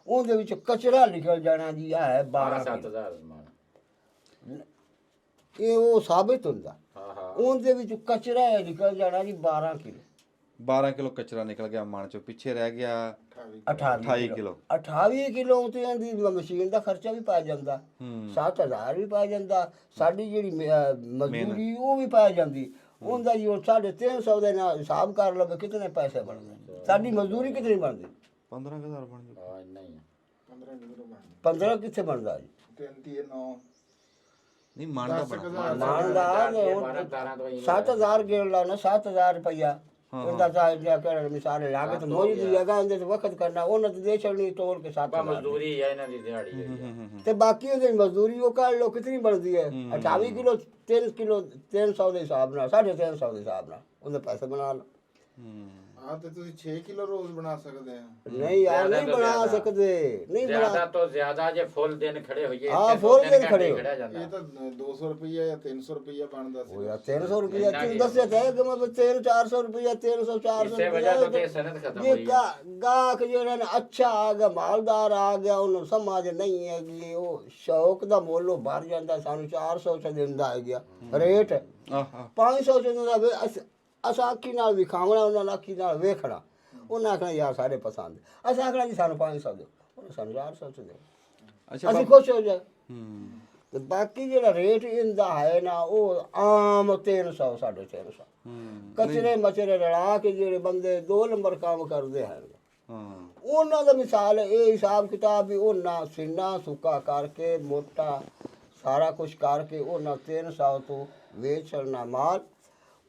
ਉਹਦੇ ਵਿੱਚ ਕਚਰਾ ਨਿਕਲ ਜਾਣਾ ਜੀ ਆ ਹੈ
7000
ਇਹ ਉਹ ਸਾਬਿਤ ਹੁੰਦਾ
ਹਾਂ ਹਾਂ
ਉਹਦੇ ਵਿੱਚ ਕਚਰਾ ਨਿਕਲ ਜਾਣਾ ਜੀ 12 ਕਿਲੋ
12 ਕਿਲੋ ਕਚਰਾ ਨਿਕਲ ਗਿਆ ਮਣ ਚੋਂ ਪਿੱਛੇ ਰਹਿ ਗਿਆ
28
ਕਿਲੋ
28 ਕਿਲੋ ਤੇ ਇਹਦੀ ਮਸ਼ੀਨ ਦਾ ਖਰਚਾ ਵੀ ਪੈ ਜਾਂਦਾ 7000 ਵੀ ਪੈ ਜਾਂਦਾ ਸਾਡੀ ਜਿਹੜੀ ਮਜ਼ਦੂਰੀ ਉਹ ਵੀ ਪੈ ਜਾਂਦੀ ਉਹਦਾ ਜੀ ਉਹ 350 ਦੇ ਨਾਲ ਹਿਸਾਬ ਕਰ ਲਵੇ ਕਿਤਨੇ ਪੈਸੇ ਬਣਦੇ ਸਾਡੀ ਮਜ਼ਦੂਰੀ ਕਿਤਨੀ ਬਣਦੀ
15000 ਬਣ ਜੂ
ਹਾਂ ਇੰਨਾ ਹੀ ਆ
15 ਕਿੱਥੇ ਬਣਦਾ ਜੀ
39
ਨਹੀਂ ਮਣ ਦਾ ਬਣਾ
ਮਾਨ ਦਾ 7000 ਗੇੜ ਲਾਣਾ 7000 ਰੁਪਇਆ ਉਹਦਾ ਚਾਹੀਦਾ ਕਿ ਮਿਸਾਲ ਲਾਗਤ ਮੌਜੂਦ ਦੀ ਜਗ੍ਹਾ ਉਹਦੇ ਤੇ ਵਕਤ ਕਰਨਾ ਉਹਨਾਂ ਤੇ ਦੇ ਛੜਨੀ ਤੋੜ ਕੇ 7000
ਮਜ਼ਦੂਰੀ ਹੈ ਇਹਨਾਂ ਦੀ ਦਿਹਾੜੀ ਹੈ
ਤੇ ਬਾਕੀ ਉਹਦੀ ਮਜ਼ਦੂਰੀ ਉਹ ਕਰ ਲੋ ਕਿਤਨੀ ਬਣਦੀ ਹੈ 28 ਕਿਲੋ 3 ਕਿਲੋ 300 ਦੇ ਹਿਸਾਬ ਨਾਲ 350 ਦੇ ਹਿਸਾਬ ਨਾਲ ਉਹਦੇ ਪੈਸੇ ਬਣਾ ਲਓ
ਆ ਤੇ ਤੁਸੀਂ 6 ਕਿਲੋ ਰੋਜ਼ ਬਣਾ ਸਕਦੇ ਆ
ਨਹੀਂ ਯਾਰ ਨਹੀਂ ਬਣਾ ਸਕਦੇ ਨਹੀਂ
ਜ਼ਿਆਦਾ
ਬਣਾ
ਤੋਂ ਜ਼ਿਆਦਾ ਜੇ ਫੁੱਲ ਦਿਨ ਖੜੇ ਹੋਈਏ
ਹਾਂ,
ਇੱਥੇ
ਫੁੱਲ
ਦੋ
ਦਿਨ
ਤਿੰਨ
ਖੜੇ
ਘੰਟੇ
ਹੋ।
ਜਾਂਦਾ
ਇਹ ਤਾਂ 200 ਰੁਪਈਆ ਜਾਂ 300 ਰੁਪਈਆ ਬਣਦਾ
ਉਹ
ਸੀ
ਯਾਰ 300 ਰੁਪਇਆ ਤੂੰ ਦੱਸਿਆ ਤਾਂ ਹੈ ਕਿ ਮੈਂ 300-400 ਰੁਪਇਆ 300 400
ਇਸੇ ਵਜ੍ਹਾ ਤੋਂ ਤੇ ਸਨਦ ਖਤਮ
ਜੇ
ਹੋਈ ਹੈ
ਗਾਹਕ ਜਿਹੜਾ ਨੇ ਅੱਛਾ ਆ ਗਿਆ ਮਾਲਦਾਰ ਆ ਗਿਆ ਉਹਨੂੰ ਸਮਝ ਨਹੀਂ ਹੈ ਕਿ ਉਹ ਸ਼ੌਕ ਦਾ ਮੁੱਲ ਉਹ ਭਰ ਜਾਂਦਾ ਸਾਨੂੰ 400 ਚ ਦਿੰਦਾ ਹੈ ਗਿਆ ਰੇਟ
ਆਹ
500 ਚ ਦਿੰਦਾ ਅਸਾਂ ਅੱਖੀ ਨਾਲ ਵੀ ਖਾਵਣਾ ਉਹਨਾਂ ਨਾਲ ਅੱਖੀ ਨਾਲ ਵੇਖਣਾ ਉਹਨਾਂ ਆਖਣਾ ਯਾਰ ਸਾਰੇ ਪਸੰਦ ਅਸੀਂ ਆਖਣਾ ਜੀ ਸਾਨੂੰ 500 ਦਿਓ ਉਹਨੇ ਸਾਨੂੰ 400 ਚ ਦਿਓ
ਅੱਛਾ
ਅਸੀਂ ਖੁਸ਼ ਹੋ ਜਾਏ
ਹੂੰ
ਤੇ ਬਾਕੀ ਜਿਹੜਾ ਰੇਟ ਇਹਦਾ ਹੈ ਨਾ ਉਹ ਆਮ 300 350 ਕਚਰੇ ਮਚਰੇ ਰਲਾ ਕੇ ਜਿਹੜੇ ਬੰਦੇ 2 ਨੰਬਰ ਕੰਮ ਕਰਦੇ ਹਨ
ਹਾਂ
ਉਹਨਾਂ ਦਾ ਮਿਸਾਲ ਇਹ ਹਿਸਾਬ ਕਿਤਾਬ ਵੀ ਉਹਨਾਂ ਸਿੰਨਾ ਸੁੱਕਾ ਕਰਕੇ ਮੋਟਾ ਸਾਰਾ ਕੁਝ ਕਰਕੇ ਉਹਨਾਂ 300 ਤੋਂ ਵੇਚਣਾ ਮਾਲ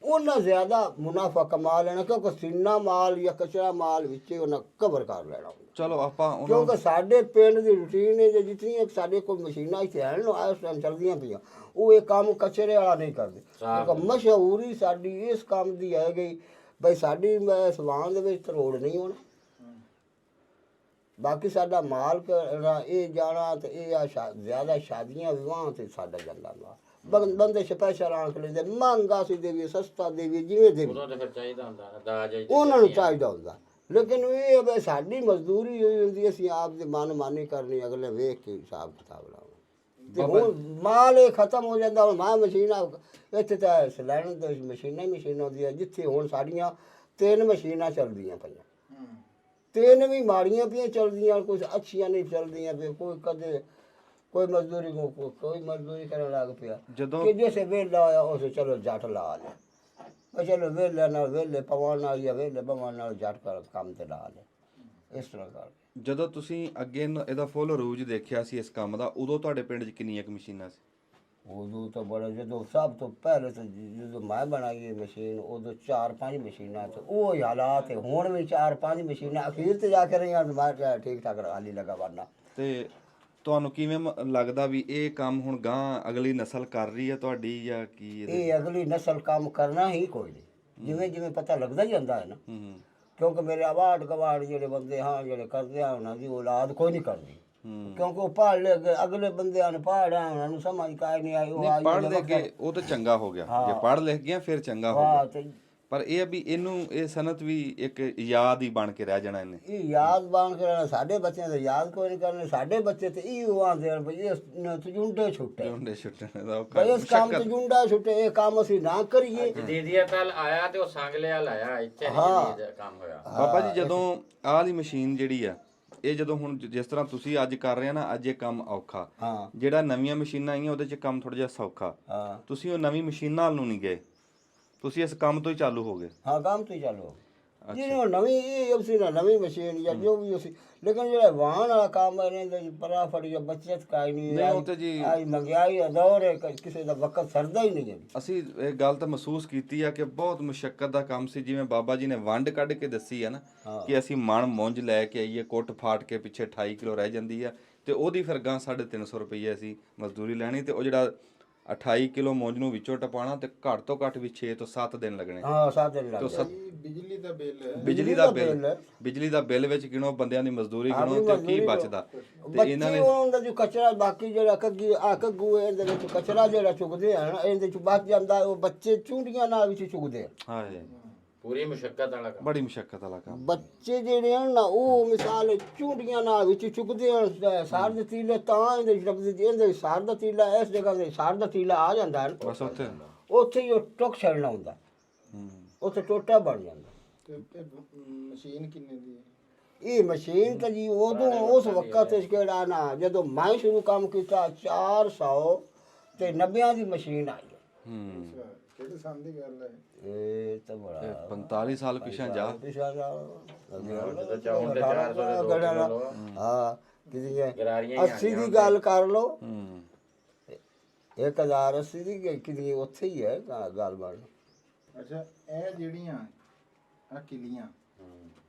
ਉਹਨਾਂ ਜ਼ਿਆਦਾ ਮੁਨਾਫਾ ਕਮਾ ਲੈਣਾ ਕਿਉਂਕਿ ਸਿੰਨਾ ਮਾਲ ਜਾਂ ਕਚਰਾ ਮਾਲ ਵਿੱਚ ਉਹਨਾਂ ਕਵਰ ਕਰ ਲੈਣਾ
ਚਲੋ ਆਪਾਂ ਉਹਨਾਂ
ਕਿਉਂਕਿ ਸਾਡੇ ਪਿੰਡ ਦੀ ਰੁਟੀਨ ਹੈ ਜੇ ਜਿਤਨੀ ਸਾਡੇ ਕੋਲ ਮਸ਼ੀਨਾਂ ਇੱਥੇ ਹਨ ਨਾ ਇਸ ਟਾਈਮ ਚੱਲਦੀਆਂ ਪਈਆਂ ਉਹ ਇਹ ਕੰਮ ਕਚਰੇ ਵਾਲਾ ਨਹੀਂ ਕਰਦੇ ਕਿਉਂਕਿ ਮਸ਼ਹੂਰੀ ਸਾਡੀ ਇਸ ਕੰਮ ਦੀ ਹੈ ਗਈ ਬਈ ਸਾਡੀ ਸਵਾਨ ਦੇ ਵਿੱਚ ਤਰੋੜ ਨਹੀਂ ਹੋਣਾ ਬਾਕੀ ਸਾਡਾ ਮਾਲ ਕਰਨਾ ਇਹ ਜਾਣਾ ਤੇ ਇਹ ਜ਼ਿਆਦਾ ਸ਼ਾਦੀਆਂ ਵਿਵਾਹਾਂ ਤੇ ਸਾਡਾ ਜਾਂਦਾ ਬੰਦੇ ਸਪੈਸ਼ਲ ਆਣ ਕੇ ਲੈਂਦੇ, ਮਹਿੰਗਾ ਸੀ ਦੇਵੀ ਸਸਤਾ ਦੇਵੀ ਜਿਵੇਂ ਦੇਵੀ
ਉਦੋਂ ਤਾਂ ਫਿਰ ਚਾਹੀਦਾ ਹੁੰਦਾ ਨਾ ਦਾਜ
ਉਹਨਾਂ ਨੂੰ ਚਾਹੀਦਾ ਹੁੰਦਾ। ਲੇਕਿਨ ਇਹ ਵੀ ਸਾਡੀ ਮਜ਼ਦੂਰੀ ਹੋਈ ਹੁੰਦੀ, ਅਸੀਂ ਆਪ ਦੇ ਮਨ ਮਾਨੀ ਕਰਨੀ, ਅਗਲੇ ਵੇਖ ਕੇ ਹਿਸਾਬ ਕਿਤਾਬ ਲਾਉਣਾ। ਤੇ ਹੁਣ ਮਾਲ ਇਹ ਖਤਮ ਹੋ ਜਾਂਦਾ। ਹੁਣ ਮਾਂ ਮਸ਼ੀਨਾਂ ਇੱਥੇ ਤਾਂ ਸਲੈਣ ਦੇ ਮਸ਼ੀਨਾਂ ਹੀ ਮਸ਼ੀਨਾਂ ਹੁੰਦੀਆਂ, ਜਿੱਥੇ ਹੁਣ ਸਾਡੀਆਂ 3 ਮਸ਼ੀਨਾਂ ਚੱਲਦੀਆਂ ਪਈਆਂ। 3 ਵੀ ਮਾੜੀਆਂ ਪਈਆਂ ਚੱਲਦੀਆਂ, ਕੁਝ ਅੱਛੀਆਂ ਨਹੀਂ ਚੱਲਦੀਆਂ ਪਈਆਂ। ਕੋਈ ਕਦੇ ਕੋਈ ਮਜ਼ਦੂਰੀ ਕੋਈ ਮਜ਼ਦੂਰੀ ਕਰਨ ਲੱਗ ਪਿਆ
ਜਦੋਂ
ਕਿ ਜਿਸੇ ਵੇਲਾ ਹੋਇਆ ਉਸ ਚਲੋ ਜੱਟ ਲਾ ਲਿਆ, ਮੈਂ ਚਲੋ ਵੇਲੇ ਨਾਲ ਵੇਲੇ ਪਵਾਨ ਨਾਲ ਜਾਂ ਵੇਲੇ ਪਵਾਨ ਨਾਲ ਜੱਟ ਕਰ ਕੰਮ ਤੇ ਲਾ ਲਿਆ। ਇਸ ਤਰ੍ਹਾਂ ਕਰ
ਜਦੋਂ ਤੁਸੀਂ ਅੱਗੇ ਇਹਦਾ ਫੁੱਲ ਰੂਜ ਦੇਖਿਆ ਸੀ ਇਸ ਕੰਮ ਦਾ, ਉਦੋਂ ਤੁਹਾਡੇ ਪਿੰਡ 'ਚ ਕਿੰਨੀਆਂ ਕੁ ਮਸ਼ੀਨਾਂ ਸੀ?
ਉਦੋਂ ਤਾਂ ਬੜਾ, ਜਦੋਂ ਸਭ ਤੋਂ ਪਹਿਲੇ ਤਾਂ ਜਦੋਂ ਮੈਂ ਬਣਾਈ ਇਹ ਮਸ਼ੀਨ ਉਦੋਂ 4-5 ਮਸ਼ੀਨਾਂ ਤੇ ਉਹ ਹੀ ਹਾਲਾਤ ਹੈ। ਹੁਣ ਵੀ 4-5 ਮਸ਼ੀਨਾਂ ਅਖੀਰ ਤੇ ਜਾ ਕੇ ਰਹੀਆਂ, ਮੈਂ ਕਿਹਾ ਠੀਕ ਠਾਕ ਹਾਲੀ ਲਗਾ ਵਰਨਾ।
ਤੇ ਤੁਹਾਨੂੰ ਕਿਵੇਂ ਲੱਗਦਾ ਵੀ ਇਹ ਕੰਮ ਹੁਣ ਗਾਂ ਅਗਲੀ ਨਸਲ ਕਰ ਰਹੀ ਹੈ ਤੁਹਾਡੀ ਜਾਂ ਕੀ
ਇਹ ਅਗਲੀ ਨਸਲ ਕੰਮ ਕਰਨਾ ਹੀ ਕੋਈ ਨਹੀਂ, ਜਿਵੇਂ ਜਿਵੇਂ ਪਤਾ ਲੱਗਦਾ ਹੀ ਜਾਂਦਾ ਹੈ ਨਾ।
ਹੂੰ
ਕਿਉਂਕਿ ਮੇਰੇ ਆਵਾੜ ਗਵਾੜ ਜਿਹੜੇ ਬੰਦੇ ਹਾਂ ਜਿਹੜੇ ਕਰਦੇ ਆ ਉਹਨਾਂ ਦੀ ਔਲਾਦ ਕੋਈ ਨਹੀਂ ਕਰਦੀ, ਕਿਉਂਕਿ ਉਹ ਪੜ੍ਹ ਲੈ ਅਗਲੇ ਬੰਦਿਆਂ ਨੇ ਪੜ੍ਹਿਆ, ਉਹਨਾਂ ਨੂੰ ਸਮਝ ਕਾਇ ਨਹੀਂ ਆਈ। ਉਹ
ਪੜ੍ਹ ਲਿਖ ਕੇ ਉਹ ਤਾਂ ਚੰਗਾ ਹੋ ਗਿਆ, ਜੇ ਪੜ੍ਹ ਲਿਖ ਗਿਆ ਫਿਰ ਚੰਗਾ ਹੋ ਗਿਆ।
ਤੇ
ਪਰ ਇਹ ਆ ਵੀ ਇਹਨੂੰ ਇਹ ਸਨਅਤ ਵੀ ਇੱਕ ਯਾਦ ਹੀ ਬਣ ਕੇ ਰਹਿ ਜਾਣਾ ਇਹਨੇ।
ਇਹ ਯਾਦ ਬਣ ਕੇ ਰਹਿਣਾ। ਸਾਡੇ ਬੱਚਿਆਂ ਦੇ ਯਾਦ ਕੋਈ ਨਹੀਂ ਕਰਨੇ। ਸਾਡੇ ਬੱਚੇ ਤੇ ਇਹ ਆਂਦੇ ਹਨ ਬਈ ਇਸ ਤਜੁੰਡੇ ਛੁੱਟੇ,
ਜੁੰਡੇ ਛੁੱਟਣ ਦਾ
ਬਈ ਇਸ ਕੰਮ ਤਜੁੰਡਾ ਛੁੱਟੇ, ਇਹ ਕੰਮ ਅਸੀਂ ਨਾ ਕਰੀਏ।
ਦੀਦੀਆ ਕੱਲ ਆਇਆ ਤੇ ਉਹ ਸੰਗਲਿਆ ਲਾਇਆ, ਇੱਥੇ ਨਹੀਂ ਜਦੀਦ ਕੰਮ ਹੋਇਆ।
ਬਾਬਾ ਜੀ ਜਦੋਂ ਆਹ ਵਾਲੀ ਮਸ਼ੀਨ ਜਿਹੜੀ ਆ ਇਹ ਜਦੋਂ ਹੁਣ ਜਿਸ ਤਰ੍ਹਾਂ ਤੁਸੀਂ ਅੱਜ ਕਰ ਰਹੇ ਆ ਨਾ, ਅੱਜ ਇਹ ਕੰਮ ਔਖਾ।
ਹਾਂ
ਜਿਹੜਾ ਨਵੀਆਂ ਮਸ਼ੀਨਾਂ ਆਈਆਂ ਉਹਦੇ 'ਚ ਕੰਮ ਥੋੜਾ ਜਿਹਾ ਸੌਖਾ।
ਹਾਂ
ਤੁਸੀਂ ਉਹ ਨਵੀਂ ਮਸ਼ੀਨ ਨਾਲ ਨੂੰ ਨਹੀਂ ਗਏ, ਤੁਸੀਂ ਇਸ ਕੰਮ ਤੋਂ ਹੀ ਚਾਲੂ ਹੋ ਗਏ।
ਹਾਂ ਕੰਮ ਤੋਂ ਹੀ ਚਾਲੂ ਜਿਹਨੂੰ ਨਵੀਂ ਇਹ ਉਸੇ ਨਾਲ ਨਵੀਂ ਮਸ਼ੀਨ ਜਾਂ ਜੋ ਵੀ ਉਸੇ। ਲੇਕਿਨ ਜਿਹੜਾ ਵਾਹਣ ਵਾਲਾ ਕੰਮ ਹੈ ਇਹਦੇ ਫਟਾਫਟ ਜਾਂ ਬੱਚਤ ਕਾਈ ਨਹੀਂ
ਉਹ ਤੇ ਜੀ
ਆਈ ਮਹਿੰਗਾਈ ਦਾ ਦੌਰ ਹੈ, ਕਿਸੇ ਦਾ ਵਕਤ ਸਰਦਾ ਹੀ ਨਹੀਂ ਹੈ।
ਅਸੀਂ ਇਹ ਗੱਲ ਤਾਂ ਮਹਿਸੂਸ ਕੀਤੀ ਆ ਕਿ ਬਹੁਤ ਮੁਸ਼ਕਲ ਦਾ ਕੰਮ ਸੀ। ਜਿਵੇਂ ਬਾਬਾ ਜੀ ਨੇ ਵੰਡ ਕੱਢ ਕੇ ਦੱਸੀ ਆ ਨਾ ਕਿ ਅਸੀਂ ਮਣ ਮੁੰਜ ਲੈ ਕੇ ਆਈਏ, ਕੁੱਟ ਫਾਟ ਕੇ ਪਿੱਛੇ 28 ਕਿਲੋ ਰਹਿ ਜਾਂਦੀ ਆ ਤੇ ਉਹਦੀ ਫਿਰ ਗਾਂ 350 ਰੁਪਏ ਅਸੀਂ ਮਜ਼ਦੂਰੀ ਲੈਣੀ ਤੇ ਉਹ ਜਿਹੜਾ 28 ਕਿਲੋ ਮੁੰਜ ਨੂੰ ਵਿੱਚੋਂ ਟਪਾਣਾ ਤੇ ਘੱਟ ਤੋਂ ਘੱਟ ਵੀ 6 ਤੋਂ 7 ਦਿਨ ਲੱਗਣੇ।
ਹਾਂ 7 ਦਿਨ ਲੱਗ
ਬਿਜਲੀ ਦਾ ਬਿੱਲ
ਬਿਜਲੀ ਦਾ ਬਿੱਲ ਵਿੱਚ ਗਿਣੋ, ਬੰਦਿਆਂ ਦੀ ਮਜ਼ਦੂਰੀ ਗਿਣੋ ਤੇ ਕੀ ਬਚਦਾ। ਤੇ ਇਹਨਾਂ ਨੇ
ਉਹਨਾਂ ਦਾ ਜੋ ਕਚਰਾ ਬਾਕੀ ਜਿਹੜਾ ਕੱਗੂ ਇਹਦੇ ਵਿੱਚ ਕਚਰਾ ਜਿਹੜਾ ਚੁਗਦੇ ਹਨ ਇਹਦੇ ਚ ਬਚ ਜਾਂਦਾ। ਉਹ ਬੱਚੇ ਚੁੰਡੀਆਂ ਨਾਲ ਵਿੱਚ ਚੁਗਦੇ ਆ।
ਹਾਏ
ਪੂਰੀ ਮੁਸ਼ਕਲ ਵਾਲਾ ਕੰਮ,
ਬੜੀ ਮੁਸ਼ਕਲ ਵਾਲਾ ਕੰਮ।
ਬੱਚੇ ਜਿਹੜੇ ਹਨ ਨਾ ਉਹ ਮਿਸਾਲ ਚੁੰਡੀਆਂ ਨਾਲ ਵਿੱਚ ਚੁਗਦੇ ਹਨ। ਸਾਰ ਦੇ ਤੀਲੇ ਤਾਂ ਇਹਦੇ ਲੱਗਦੇ, ਇਹਦੇ ਸਾਰ ਦਾ ਤੀਲਾ ਇਸ ਜਗ੍ਹਾ ਤੇ ਸਾਰ ਦਾ ਤੀਲਾ ਆ ਜਾਂਦਾ ਹੈ,
ਬਸ
ਉੱਥੇ ਹੀ ਉਹ ਟੁੱਕ ਛੱਡਣਾ ਹੁੰਦਾ, ਉੱਥੇ ਟੋਟਾ ਬਣ ਜਾਂਦਾ।
ਤੇ ਮਸ਼ੀਨ ਕਿੰਨੇ ਦੀ ਹੈ?
ਇਹ ਮਸ਼ੀਨ ਤਾਂ ਜੀ ਉਦੋਂ ਉਸ ਵਕਤ ਕਿਹੜਾ ਨਾ ਜਦੋਂ ਮੈਂ ਸ਼ੁਰੂ ਕੰਮ ਕੀਤਾ 490 ਦੀ ਮਸ਼ੀਨ ਆਈ।
ਕਿਹੜੇ ਸਾਲ ਦੀ ਗੱਲ ਹੈ?
ਇਹ ਤਾਂ ਬੜਾ
45 ਸਾਲ ਪਿਛਾਂ ਜਾ।
ਹਾਂ ਕਿਤੇ
ਗਰਾਰੀਆਂ
80 ਦੀ ਗੱਲ ਕਰ ਲਓ, 1080 ਦੀ ਕਿਤੇ ਉੱਥੇ ਹੀ ਹੈ ਗੱਲ ਬਣ।
ਅੱਛਾ ਇਹ ਜਿਹੜੀਆਂ ਆ ਕਿਲੀਆਂ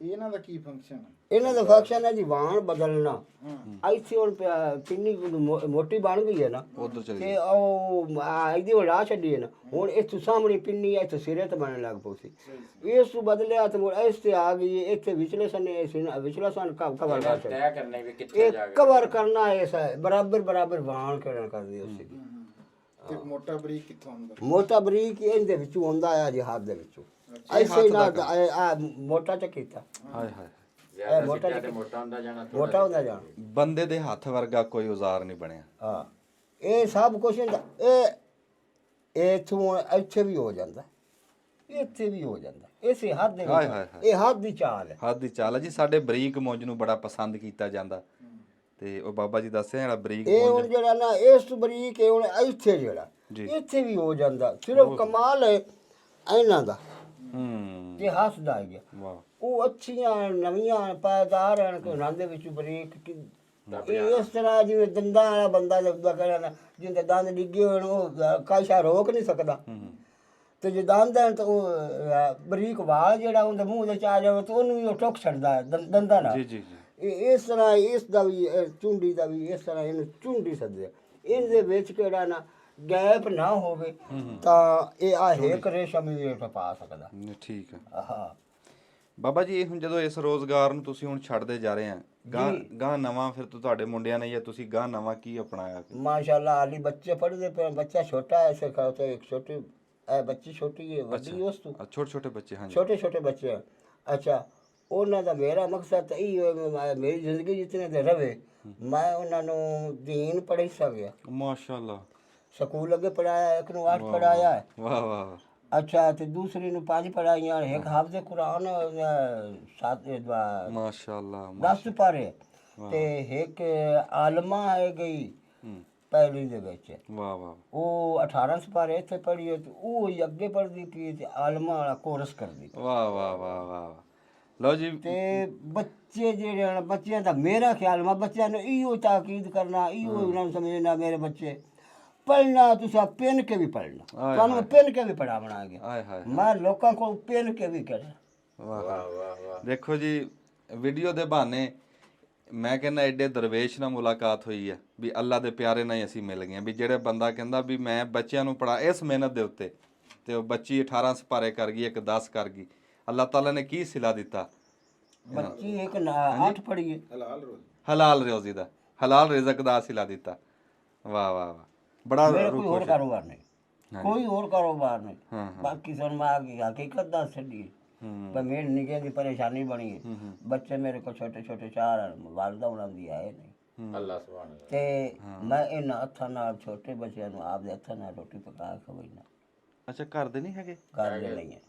ਇਹਨਾਂ ਦਾ ਕੀ ਫੰਕਸ਼ਨ ਹੈ?
ਇਹਨਾਂ ਦਾ ਫੰਕਸ਼ਨ ਹੈ ਜੀ ਵਾਹਣ ਬਦਲਣਾ। ਇੱਥੇ ਹੁਣ ਕਿੰਨੀ ਮੋਟੀ ਬਣ ਗਈ ਹੈ ਨਾ
ਉਧਰ ਚਲੀ
ਤੇ ਉਹ ਇਹਦੀ ਉਹ ਲਾ ਛੱਡੀ ਹੈ ਨਾ, ਹੁਣ ਇੱਥੋਂ ਸਾਹਮਣੇ ਪਿੰਨੀ ਹੈ, ਇੱਥੇ ਸਿਰੇ ਤੇ ਬਣਨ ਲੱਗ ਪਈ ਸੀ। ਇਸ ਤੋਂ ਬਦਲਿਆ ਤੇ ਇਸ ਤੇ ਆ ਗਈ ਇੱਥੇ ਵਿਚਲੇ ਸਨੇ ਵਿਚਲਾ ਸਨ ਕਵਰ ਕਰ
ਤੈਅ ਕਰਨੇ ਵੀ ਕਿੱਥੇ
ਇਹ
ਜਾ ਕੇ
ਕਵਰ ਕਰਨਾ ਐਸਾ ਬਰਾਬਰ ਵਾਹਣ ਕਰਨ ਕਰਦੀ ਉਸੇ ਦੀ।
ਤੇ ਮੋਟਾ ਬਰੀਕ ਕਿੱਥੋਂ ਆਉਂਦਾ?
ਮੋਟਾ ਬਰੀਕ ਇਹਦੇ ਵਿੱਚੋਂ ਆਉਂਦਾ ਆ ਜੀ, ਹੱਥ ਦੇ ਵਿੱਚੋਂ ਐਸੇ ਨਾ ਮੋਟਾ ਚ ਕੀਤਾ।
ਹਾਏ ਹਾਏ
ਜ਼ਿਆਦਾ ਸਿੱਟਿਆ ਤੇ ਮੋਟਾ ਹੁੰਦਾ ਜਾਣਾ,
ਮੋਟਾ ਹੁੰਦਾ ਜਾਣਾ।
ਬੰਦੇ ਦੇ ਹੱਥ ਵਰਗਾ ਕੋਈ ਔਜ਼ਾਰ ਨਹੀਂ ਬਣਿਆ।
ਹਾਂ ਇਹ ਸਭ ਕੁਝ ਹੁੰਦਾ। ਇਹ ਇੱਥੋਂ ਇੱਥੇ ਵੀ ਹੋ ਜਾਂਦਾ, ਇੱਥੇ ਵੀ ਹੋ ਜਾਂਦਾ, ਇਸੇ ਹੱਥ ਦੇ
ਹਾਏ
ਵਿੱਚ।
ਹਾਏ
ਇਹ ਹੱਥ ਦੀ ਚਾਲ ਹੈ।
ਹੱਥ ਦੀ ਚਾਲ ਹੈ ਜੀ। ਸਾਡੇ ਬਰੀਕ ਮੁੰਜ ਨੂੰ ਬੜਾ ਪਸੰਦ ਕੀਤਾ ਜਾਂਦਾ ਤੇ ਉਹ ਬਾਬਾ ਜੀ ਦੱਸਿਆ ਜਿਹੜਾ ਬਰੀਕ
ਇਹ ਹੁਣ
ਮੁੰਜ
ਜਿਹੜਾ ਨਾ ਇਸ ਤੋਂ ਬਰੀਕ ਇਹ ਹੁਣ ਇੱਥੇ ਜਿਹੜਾ ਇੱਥੇ ਵੀ ਹੋ ਜਾਂਦਾ। ਸਿਰਫ ਕਮਾਲ ਹੈ ਇਹਨਾਂ ਦਾ ਇਹ ਹੱਥ ਦਾ ਗਿਆ।
ਵਾਹ
ਉਹ ਅੱਛੀਆਂ ਨਵੀਆਂ ਪਾਇਦਾਰ ਹਨ ਕਿ ਉਹਨਾਂ ਦੇ ਵਿੱਚ ਬਰੀਕ ਇਹ ਇਸ ਤਰ੍ਹਾਂ ਜਿਵੇਂ ਦੰਦਾਂ ਵਾਲਾ ਬੰਦਾ ਲੱਗਦਾ ਕਹਿਣਾ ਜਿੰਦੇ ਦੰਦ ਡਿੱਗੇ ਹੋਣ ਉਹ ਕਾਇਸ਼ਾ ਰੋਕ ਨਹੀਂ ਸਕਦਾ। ਤੇ ਜੇ ਦੰਦ ਹੈ ਤਾਂ ਉਹ ਬਰੀਕ ਵਾਲ ਜਿਹੜਾ ਉਹਦੇ ਮੂੰਹ ਦੇ ਚ ਆ ਜਾਵੇ ਤਾਂ ਉਹਨੂੰ ਵੀ ਉਹ ਟੁੱਕ ਛੱਡਦਾ ਹੈ ਦੰਦਾਂ ਨਾਲ।
ਜੀ ਜੀ ਜੀ।
ਇਸ ਤਰ੍ਹਾਂ ਇਸ ਦਾ ਵੀ ਚੁੰਡੀ ਦਾ ਵੀ ਇਸ ਤਰ੍ਹਾਂ ਇਹਨੂੰ ਚੁੰਡੀ ਸੱਦਿਆ। ਇਹਦੇ ਵਿੱਚ ਕਿਹੜਾ ਨਾ ਗੈਪ ਨਾ ਹੋਵੇ ਤਾਂ ਇਹ ਆ ਹੇਕ ਰੇਸ਼ਮ ਵੀ ਪਾ ਸਕਦਾ।
ਠੀਕ ਹੈ।
ਹਾਂ
ਬਾਬਾ ਜੀ ਇਹ ਹੁਣ ਜਦੋਂ ਇਸ ਰੋਜ਼ਗਾਰ ਨੂੰ ਤੁਸੀਂ ਹੁਣ ਛੱਡਦੇ ਜਾ ਰਹੇ ਆ ਗਾਂ ਨਵਾਂ ਫਿਰ ਤੁਹਾਡੇ ਮੁੰਡਿਆਂ ਨੇ ਜਾਂ ਤੁਸੀਂ ਗਾਂ ਨਵਾਂ ਕੀ ਅਪਣਾਇਆ?
माशाल्लाह अली बच्चे पढ़ते पे, बच्चा छोटा है ऐसे कहते एक छोटी बच्ची छोटी है वड्डी उस तो
ਛੋਟੇ ਛੋਟੇ ਬੱਚੇ? ਹਾਂਜੀ।
छोटे छोटे बच्चे हैं। अच्छा ਉਹਨਾਂ ਦਾ ਮੇਰਾ ਮਕਸਦ ਤਾਂ ਇਹ ਹੋਇਆ ਮੇਰੀ ਜ਼ਿੰਦਗੀ ਜਿਤਨੇ ਤੇ ਰਵੇ ਮੈਂ ਉਹਨਾਂ ਨੂੰ ਦੀਨ ਪੜ੍ਹਾਈ ਸਕਿਆ।
ਮਾਸ਼ਾਅੱਲਾ।
ਸਕੂਲ ਅੱਗੇ ਪੜਾਇਆ, ਇੱਕ ਨੂੰ 8 ਪੜਾਇਆ ਹੈ।
ਵਾਹ ਵਾਹ।
ਅੱਛਾ ਤੇ ਦੂਸਰੀ ਨੂੰ 5 ਪੜਾਈਆਂ, ਇੱਕ ਹਾਫਜ਼ੇ ਕੁਰਾਨ 7
ਮਾਸ਼ਾਅੱਲਾ
10 ਪਾਰੇ ਤੇ ਇੱਕ ਆਲਮਾ ਹੈ ਗਈ ਪਹਿਲੀ ਦੇ ਵਿੱਚ।
ਵਾਹ ਵਾਹ।
ਉਹ 18 ਸਪਾਰੇ ਇੱਥੇ ਪੜ੍ਹੀ ਤੇ ਉਹ ਹੀ ਅੱਗੇ ਪੜ੍ਹਦੀ ਪਈ ਤੇ ਆਲਮਾ ਵਾਲਾ ਕੋਰਸ ਕਰਦੀ।
ਵਾਹ ਵਾਹ ਵਾਹ ਵਾਹ। ਲਓ ਜੀ।
ਤੇ ਬੱਚੇ ਜਿਹੜੇ ਹਨ ਬੱਚਿਆਂ ਦਾ ਮੇਰਾ ਖਿਆਲ ਮੈਂ ਬੱਚਿਆਂ ਨੂੰ ਇਹੋ ਤਾਕੀਦ ਕਰਨਾ, ਇਹੋ ਉਹਨਾਂ ਨੂੰ ਸਮਝਣਾ ਮੇਰੇ ਬੱਚੇ ਪੜ੍ਹਨਾ ਤੁਸੀਂ ਪਿੰਨ ਕੇ ਵੀ ਪੜ੍ਹਨਾ, ਤੁਹਾਨੂੰ ਪਿੰਨ ਕੇ ਵੀ ਪੜ੍ਹਾਉਣਾ ਗਿਆ।
ਹਾਏ ਹਾਏ।
ਮੈਂ ਲੋਕਾਂ ਕੋਲ ਪਿੰਨ ਕੇ ਵੀ ਕਰਨਾ।
ਵਾਹ ਵਾਹ ਵਾਹ। ਦੇਖੋ ਜੀ ਵੀਡੀਓ ਦੇ ਬਹਾਨੇ ਮੈਂ ਕਹਿੰਦਾ ਐਡੇ ਦਰਵੇਸ਼ ਨਾਲ ਮੁਲਾਕਾਤ ਹੋਈ ਆ ਵੀ ਅੱਲਾ ਦੇ ਪਿਆਰੇ ਨਾਲ ਹੀ ਅਸੀਂ ਮਿਲ ਗਏ ਵੀ ਜਿਹੜੇ ਬੰਦਾ ਕਹਿੰਦਾ ਵੀ ਮੈਂ ਬੱਚਿਆਂ ਨੂੰ ਪੜਾ ਇਸ ਮਿਹਨਤ ਦੇ ਉੱਤੇ ਤੇ ਉਹ ਬੱਚੀ 18 ਸਪਾਰੇ ਕਰ ਗਈ, ਇੱਕ 10 ਕਰ ਗਈ। ਅੱਲਾਹ ਤਾਲਾ ਨੇ ਕੀ ਸਿਲਾ ਦਿੱਤਾ?
ਬੱਚੀ ਇੱਕ 8 ਪੜ੍ਹੀ ਹੈ।
ਹਲਾਲ ਰੋਜ਼ੀ ਦਾ, ਹਲਾਲ ਰਿਜ਼ਕ ਦਾ ਸਿਲਾ ਦਿੱਤਾ। ਵਾਹ ਵਾਹ ਵਾਹ। ਬੜਾ
ਮੇਰਾ ਕੋਈ ਹੋਰ ਕਾਰੋਬਾਰ ਨਹੀਂ, ਕੋਈ ਹੋਰ ਕਾਰੋਬਾਰ ਨਹੀਂ। ਬਾਕੀ ਸਾਨੂੰ ਮੈਂ ਹਕੀਕਤ ਦੱਸ ਛੱਡੀ ਪਰ ਮੇਰੇ ਨਿੱਕੇ ਦੀ ਪਰੇਸ਼ਾਨੀ ਬਣੀ ਹੈ। ਬੱਚੇ ਮੇਰੇ ਕੋਲ ਛੋਟੇ ਛੋਟੇ 4 ਵਾਲਦਾ ਉਹਨਾਂ ਦੀ ਆਏ ਨਹੀਂ।
ਅੱਲਾਹ ਸੁਭਾਨ ਅੱਲਾਹ।
ਤੇ ਮੈਂ ਇਹਨਾਂ ਹੱਥਾਂ ਨਾਲ ਛੋਟੇ ਬੱਚਿਆਂ ਨੂੰ ਆਪਦੇ ਹੱਥਾਂ ਨਾਲ ਰੋਟੀ ਪਕਾ ਕੇ ਖਵਾਈਨਾ।
ਅੱਛਾ ਘਰ ਦੇ ਨਹੀਂ ਹੈਗੇ?
ਘਰ ਦੇ ਨਹੀਂ ਹੈ।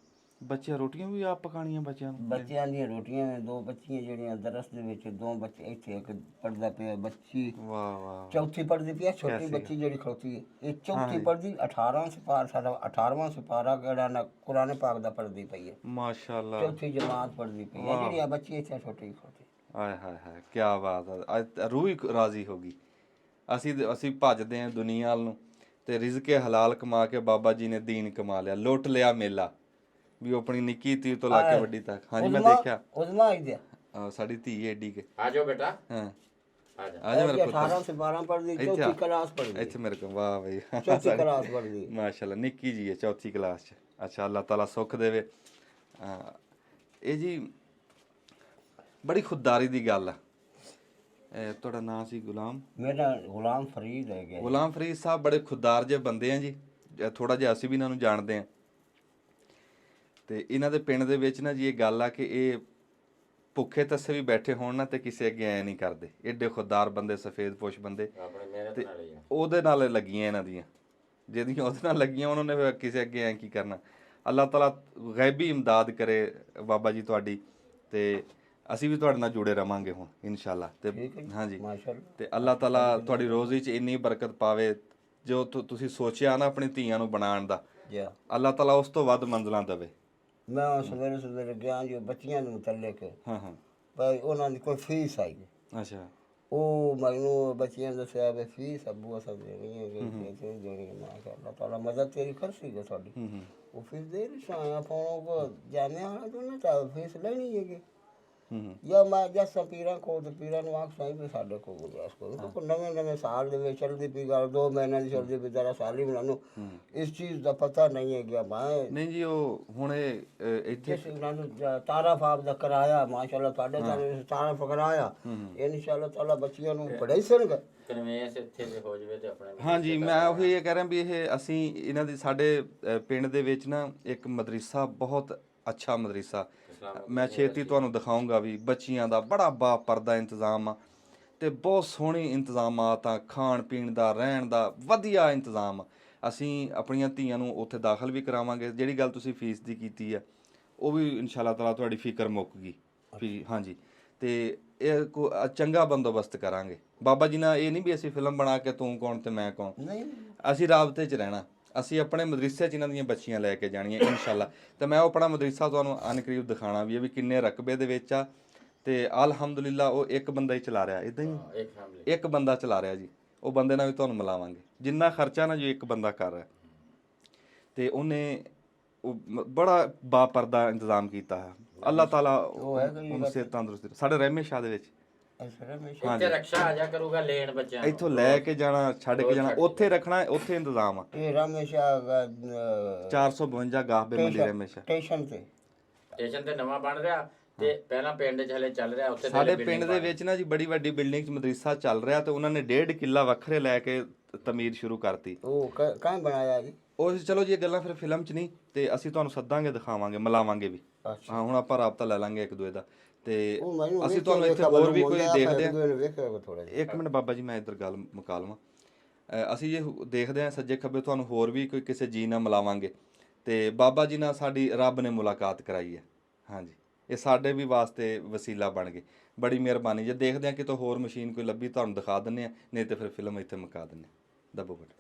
ਬੱਚਿਆਂ ਰੋਟੀਆਂ ਵੀ ਆਪ ਪਕਾਣੀਆਂ ਬੱਚਿਆਂ ਨੂੰ?
ਬੱਚਿਆਂ ਦੀਆਂ ਰੋਟੀਆਂ 2 ਬੱਚੀਆਂ ਜਿਹੜੀਆਂ ਦਰਸ ਦੇ ਵਿੱਚ 2 ਬੱਚੇ ਇੱਥੇ ਇੱਕ ਪੜਦਾ ਪਿਆ ਬੱਚੀ
ਵਾਹ ਵਾਹ।
ਚੌਥੀ ਪੜਦੀ ਪਈ ਛੋਟੀ ਬੱਚੀ ਜਿਹੜੀ ਖਲੋਤੀ ਹੈ ਇਹ ਚੌਥੀ ਪੜਦੀ 18 ਸਪਾਰਾ ਸਾਡਾ 18ਵਾਂ ਸਪਾਰਾ ਕਿਹੜਾ ਨਾ ਕੁਰਾਨ ਪਾਕ ਦਾ ਪੜਦੀ ਪਈ ਹੈ।
ਮਾਸ਼ਾਅੱਲਾ।
ਚੌਥੀ ਜਮਾਤ ਪੜਦੀ ਪਈ ਹੈ ਜਿਹੜੀ ਆ ਬੱਚੀ ਇੱਥੇ ਛੋਟੀ ਖਲੋਤੀ।
ਆਏ ਹਾਏ ਹਾਏ ਕੀ ਬਾਤ ਹੈ। ਅੱਜ ਰੂਹ ਹੀ ਰਾਜ਼ੀ ਹੋ ਗਈ। ਅਸੀਂ ਭੱਜਦੇ ਹਾਂ ਦੁਨੀਆ ਵੱਲ ਨੂੰ ਤੇ ਰਿਜ਼ਕੇ ਹਲਾਲ ਕਮਾ ਕੇ ਬਾਬਾ ਜੀ ਨੇ ਦੀਨ ਕਮਾ ਲਿਆ, ਲੁੱਟ ਲਿਆ ਮੇਲਾ ਵੀ ਉਹ ਆਪਣੀ ਨਿੱਕੀ ਧੀ ਤੋਂ ਲਾ ਕੇ ਵੱਡੀ ਤੱਕ। ਹਾਂਜੀ ਮੈਂ ਦੇਖਿਆ
ਉਜ਼ਮਾ ਆਈ
ਸਾਡੀ ਧੀ ਏਡੀ ਕੇ।
ਆ ਜਾਓ ਬੇਟਾ।
ਹਾਂ
ਆ ਜਾ।
ਆ ਜਾ ਮੇਰੇ ਕੋਲ।
18 से 12 ਪੜਦੀ ਚੌਥੀ ਕਲਾਸ ਪੜਦੀ
ਇੱਥੇ ਮੇਰੇ ਕੋਲ। ਵਾਹ ਬਈ
ਚੌਥੀ ਕਲਾਸ ਪੜਦੀ
ਮਾਸ਼ਾਅੱਲਾ ਨਿੱਕੀ ਜੀ ਹੈ ਚੌਥੀ ਕਲਾਸ 'ਚ। ਅੱਛਾ ਅੱਲਾਹ ਤਾਲਾ ਸੁੱਖ ਦੇਵੇ। ਇਹ ਜੀ ਬੜੀ ਖੁਦਦਾਰੀ ਦੀ ਗੱਲ ਆ। ਤੁਹਾਡਾ ਨਾਂ ਸੀ ਗੁਲਾਮ?
ਮੇਰਾ ਗੁਲਾਮ ਫਰੀਦ ਹੈ ਗਿਆ।
ਗੁਲਾਮ ਫਰੀਦ ਸਾਹਿਬ ਬੜੇ ਖੁਦਦਾਰ ਜਿਹੇ ਬੰਦੇ ਆ ਜੀ। ਥੋੜਾ ਜਿਹਾ ਅਸੀਂ ਵੀ ਇਹਨਾਂ ਨੂੰ ਜਾਣਦੇ ਆ ਤੇ ਇਹਨਾਂ ਦੇ ਪਿੰਡ ਦੇ ਵਿੱਚ ਨਾ ਜੀ ਇਹ ਗੱਲ ਆ ਕਿ ਇਹ ਭੁੱਖੇ ਤੱਸੇ ਵੀ ਬੈਠੇ ਹੋਣ ਨਾ ਤੇ ਕਿਸੇ ਅੱਗੇ ਐ ਨਹੀਂ ਕਰਦੇ। ਏਡੇ ਖੁਦਦਾਰ ਬੰਦੇ, ਸਫੇਦ ਪੋਸ਼ ਬੰਦੇ।
ਆਪਣੇ ਮਿਹਨਤ
ਤੇ
ਨਾਲ ਹੀ ਆ।
ਉਹਦੇ ਨਾਲ ਲੱਗੀਆਂ ਇਹਨਾਂ ਦੀਆਂ, ਜਿਹਦੀਆਂ ਉਹਦੇ ਨਾਲ ਲੱਗੀਆਂ ਉਹਨਾਂ ਨੇ ਫਿਰ ਕਿਸੇ ਅੱਗੇ ਐ ਕੀ ਕਰਨਾ। ਅੱਲਾਹ ਤਾਲਾ ਗੈਬੀ ਇਮਦਾਦ ਕਰੇ ਬਾਬਾ ਜੀ ਤੁਹਾਡੀ ਤੇ ਅਸੀਂ ਵੀ ਤੁਹਾਡੇ ਨਾਲ ਜੁੜੇ ਰਵਾਂਗੇ ਹੁਣ ਇਨਸ਼ਾਅੱਲਾ। ਤੇ ਹਾਂਜੀ
ਮਾਸ਼ਾਅੱਲਾ।
ਤੇ ਅੱਲਾਹ ਤਾਲਾ ਤੁਹਾਡੀ ਰੋਜ਼ੀ 'ਚ ਇੰਨੀ ਬਰਕਤ ਪਾਵੇ ਜੋ ਤੁਸੀਂ ਸੋਚਿਆ ਨਾ ਆਪਣੀ ਧੀਆਂ ਨੂੰ ਬਣਾਉਣ ਦਾ, ਅੱਲਾਹ ਤਾਲਾ ਉਸ ਤੋਂ ਵੱਧ ਮੰਜ਼ਲਾਂ ਦੇਵੇ।
ਮੈਂ ਸਵੇਰੇ ਸਵੇਰੇ ਗਿਆ ਜੋ ਬੱਚੀਆਂ ਨੂੰ ਥੱਲੇ ਕੇ
ਹਾਂ
ਭਾਈ ਉਹਨਾਂ ਦੀ ਕੋਈ ਫੀਸ ਆਈ।
ਅੱਛਾ।
ਉਹ ਮੈਨੂੰ ਬੱਚਿਆਂ ਦਾ ਦੱਸਿਆ ਵੀ ਫੀਸ ਅੱਬੂ ਅਸਾਂ ਦੇਣੀ ਹੈ ਕਿ ਦੇਣੀ ਹੈ। ਮੈਂ ਕਿਹਾ ਅੱਲਾਹ ਤਾਲਾ ਮਦਦ ਤੇਰੀ ਕਰ ਸੀਗਾ ਤੁਹਾਡੀ। ਉਹ ਫੀਸ ਦੇ ਰਹੀ ਸਾਂ ਆਪਾਂ ਉਹ ਜਾਣੇ ਵਾਲਾ ਜੋ ਨਾ ਤਾਂ ਫੀਸ ਲੈਣੀ ਹੈਗੀ ਜਾਂ ਮੈਂ ਜਸ ਪੀਰਾਂ ਕੋਲ ਤੇ ਪੀਰਾਂ ਨੂੰ ਆਖ ਸਾਈ ਵੀ ਸਾਡੇ ਕੋਲ ਗੁਜ਼ਾਰਿਸ਼ ਕਰੋ ਕੋਈ ਨਵੇਂ ਸਾਲ ਦੇ ਵਿੱਚ ਚੱਲਦੀ ਪਈ ਗੱਲ 2 ਮਹੀਨਿਆਂ ਦੀ ਚੱਲਦੀ ਪਈ ਜਰਾ ਸਾਲ ਹੀ ਮੈਨੂੰ ਇਸ ਚੀਜ਼ ਦਾ ਪਤਾ ਨਹੀਂ ਹੈ ਕਿ ਮੈਂ
ਨਹੀਂ ਜੀ ਉਹ ਹੁਣ ਇੱਥੇ
ਉਹਨਾਂ ਨੂੰ ਤਾਰਫ ਆਪ ਦਾ ਕਰਾਇਆ ਮਾਸ਼ਾਅੱਲਾ ਤੁਹਾਡੇ ਤਾਰਫ ਕਰਾਇਆ ਇਨਸ਼ਾਅੱਲਾ ਤਾਲਾ ਬੱਚਿਆਂ ਨੂੰ ਪੜ੍ਹਾਈ ਸਣਗੇ
ਕਨਵੇਸ ਇੱਥੇ ਜੇ ਹੋ ਜਵੇ ਤੇ ਆਪਣੇ।
ਹਾਂਜੀ ਮੈਂ ਉਹੀ ਇਹ ਕਹਿ ਰਿਹਾ ਵੀ ਇਹ ਅਸੀਂ ਇਹਨਾਂ ਦੀ ਸਾਡੇ ਪਿੰਡ ਦੇ ਵਿੱਚ ਨਾ ਇੱਕ ਮਦਰਸਾ ਬਹੁਤ ਅੱਛਾ ਮਦਰਸਾ ਮੈਂ ਛੇਤੀ ਤੁਹਾਨੂੰ ਦਿਖਾਉਂਗਾ ਵੀ ਬੱਚੀਆਂ ਦਾ ਬੜਾ ਬਾ ਪਰਦਾ ਇੰਤਜ਼ਾਮ ਆ ਤੇ ਬਹੁਤ ਸੋਹਣੇ ਇੰਤਜ਼ਾਮਾਤ ਆ, ਖਾਣ ਪੀਣ ਦਾ, ਰਹਿਣ ਦਾ ਵਧੀਆ ਇੰਤਜ਼ਾਮ। ਅਸੀਂ ਆਪਣੀਆਂ ਧੀਆਂ ਨੂੰ ਉੱਥੇ ਦਾਖਲ ਵੀ ਕਰਾਵਾਂਗੇ। ਜਿਹੜੀ ਗੱਲ ਤੁਸੀਂ ਫੀਸ ਦੀ ਕੀਤੀ ਆ ਉਹ ਵੀ ਇਨਸ਼ਾਅੱਲਾ ਤਾਲਾ ਤੁਹਾਡੀ ਫਿਕਰ ਮੁੱਕ ਗਈ ਵੀ ਹਾਂਜੀ। ਤੇ ਇਹ ਚੰਗਾ ਬੰਦੋਬਸਤ ਕਰਾਂਗੇ ਬਾਬਾ ਜੀ ਨਾਲ। ਇਹ ਨਹੀਂ ਵੀ ਅਸੀਂ ਫਿਲਮ ਬਣਾ ਕੇ ਤੂੰ ਕੌਣ ਤੇ ਮੈਂ ਕੌਣ, ਅਸੀਂ ਰਾਬਤੇ 'ਚ ਰਹਿਣਾ। ਅਸੀਂ ਆਪਣੇ ਮਦਰਸੇ 'ਚ ਇਹਨਾਂ ਦੀਆਂ ਬੱਚੀਆਂ ਲੈ ਕੇ ਜਾਣੀਆਂ ਇਨਸ਼ਾਅੱਲਾ। ਤੇ ਮੈਂ ਉਹ ਆਪਣਾ ਮਦਰਸਾ ਤੁਹਾਨੂੰ ਅਨਕਰੀਬ ਦਿਖਾਣਾ ਵੀ ਹੈ ਵੀ ਕਿੰਨੇ ਰਕਬੇ ਦੇ ਵਿੱਚ ਆ ਤੇ ਅਲਹਮਦੁਲਿਲਾ ਉਹ ਇੱਕ ਬੰਦਾ ਹੀ ਚਲਾ ਰਿਹਾ। ਇਦਾਂ ਹੀ ਇੱਕ ਬੰਦਾ ਚਲਾ ਰਿਹਾ ਜੀ। ਉਹ ਬੰਦੇ ਨਾਲ ਵੀ ਤੁਹਾਨੂੰ ਮਿਲਾਵਾਂਗੇ ਜਿੰਨਾ ਖਰਚਾ ਨਾ ਜੀ ਇੱਕ ਬੰਦਾ ਕਰ ਰਿਹਾ ਤੇ ਉਹਨੇ ਉਹ ਬੜਾ ਬਾਪਰਦਾ ਇੰਤਜ਼ਾਮ ਕੀਤਾ ਹੈ। ਅੱਲਾਹ ਤਾਲਾ ਉਹਨੂੰ ਸਿਹਤ ਤੰਦਰੁਸਤੀ। ਸਾਡੇ ਰਹਿਮੇ ਸ਼ਾਹ ਦੇ ਵਿੱਚ
ਇੱਥੇ ਰਕਸ਼ਾ ਆ ਜਾ ਕਰੂਗਾ ਲੈਣ ਬੱਚਿਆਂ ਨੂੰ,
ਇੱਥੋਂ ਲੈ ਕੇ ਜਾਣਾ, ਛੱਡ ਕੇ ਜਾਣਾ, ਉੱਥੇ ਰਹਿਣਾ, ਉੱਥੇ ਇੰਤਜ਼ਾਮ ਆ।
ਇਹ ਰਮੇਸ਼ਾ
452 ਗਾਹਬੇ ਮੰਡੀ ਰਮੇਸ਼ਾ
ਸਟੇਸ਼ਨ ਤੇ
ਸਟੇਸ਼ਨ ਤੇ ਨਵਾਂ ਬਣ ਰਿਹਾ ਤੇ ਪਹਿਲਾਂ ਪਿੰਡ 'ਚ ਹਲੇ ਚੱਲ ਰਿਹਾ ਉੱਥੇ ਤਾਂ
ਸਾਡੇ
ਹਲੇ
ਪਿੰਡ
building
ਦੇ ਵਿੱਚ ਨਾ ਜੀ ਬੜੀ ਵੱਡੀ ਬਿਲਡਿੰਗ 'ਚ ਮਦਰਸਾ ਚੱਲ ਰਿਹਾ ਤੇ ਉਹਨਾਂ ਨੇ 1.5 ਕਿੱਲਾ ਵੱਖਰੇ ਲੈ ਕੇ ਤਮੀਰ ਸ਼ੁਰੂ ਕਰਤੀ।
ਉਹ ਕਾਂ ਬਣਾਇਆ ਜੀ?
ਉਹ ਚਲੋ ਜੀ ਇਹ ਗੱਲਾਂ ਫਿਰ ਫਿਲਮ 'ਚ ਨਹੀਂ, ਤੇ ਅਸੀਂ ਤੁਹਾਨੂੰ ਸੱਦਾਂਗੇ, ਦਿਖਾਵਾਂਗੇ, ਮਿਲਾਵਾਂਗੇ ਵੀ।
ਅੱਛਾ।
ਹਾਂ ਹੁਣ ਆਪਾਂ ਰਾਬਤਾ ਲੈ ਲਾਂਗੇ ਇੱਕ ਦੂਏ ਦਾ, ਤੇ
ਉਹ ਮੈਨੂੰ
ਅਸੀਂ
ਵੇਖ
ਤੁਹਾਨੂੰ
ਕੇ
ਇੱਥੇ ਹੋਰ ਵੀ ਕੋਈ
ਮੁੰਡਾ
ਦੇਖਦੇ
ਇੱਕ ਦੂਜੇ ਨੂੰ ਵੇਖਿਆ ਥੋੜਾ
ਆ।
ਜਿਹਾ।
ਇੱਕ ਮਿੰਟ ਬਾਬਾ ਜੀ, ਮੈਂ ਇੱਧਰ ਗੱਲ ਮੁਕਾ ਲਵਾਂ। ਅਸੀਂ ਜੇ ਦੇਖਦੇ ਹਾਂ ਸੱਜੇ ਖੱਬੇ ਤੁਹਾਨੂੰ ਹੋਰ ਵੀ ਕੋਈ ਕਿਸੇ ਜੀ ਨਾਲ ਮਿਲਾਵਾਂਗੇ, ਤੇ ਬਾਬਾ ਜੀ ਨਾਲ ਸਾਡੀ ਰੱਬ ਨੇ ਮੁਲਾਕਾਤ ਕਰਾਈ ਹੈ। ਹਾਂਜੀ, ਇਹ ਸਾਡੇ ਵੀ ਵਾਸਤੇ ਵਸੀਲਾ ਬਣ ਗਏ। ਬੜੀ ਮਿਹਰਬਾਨੀ। ਜੇ ਦੇਖਦੇ ਹਾਂ ਕਿਤੋਂ ਹੋਰ ਮਸ਼ੀਨ ਕੋਈ ਲੱਭੀ ਤੁਹਾਨੂੰ ਦਿਖਾ ਦਿੰਦੇ ਆ, ਨਹੀਂ ਤੇ ਫਿਰ ਫਿਲਮ ਇੱਥੇ ਮੁਕਾ ਦਿੰਦੇ ਹਾਂ। ਦੱਬੋ ਬਟ।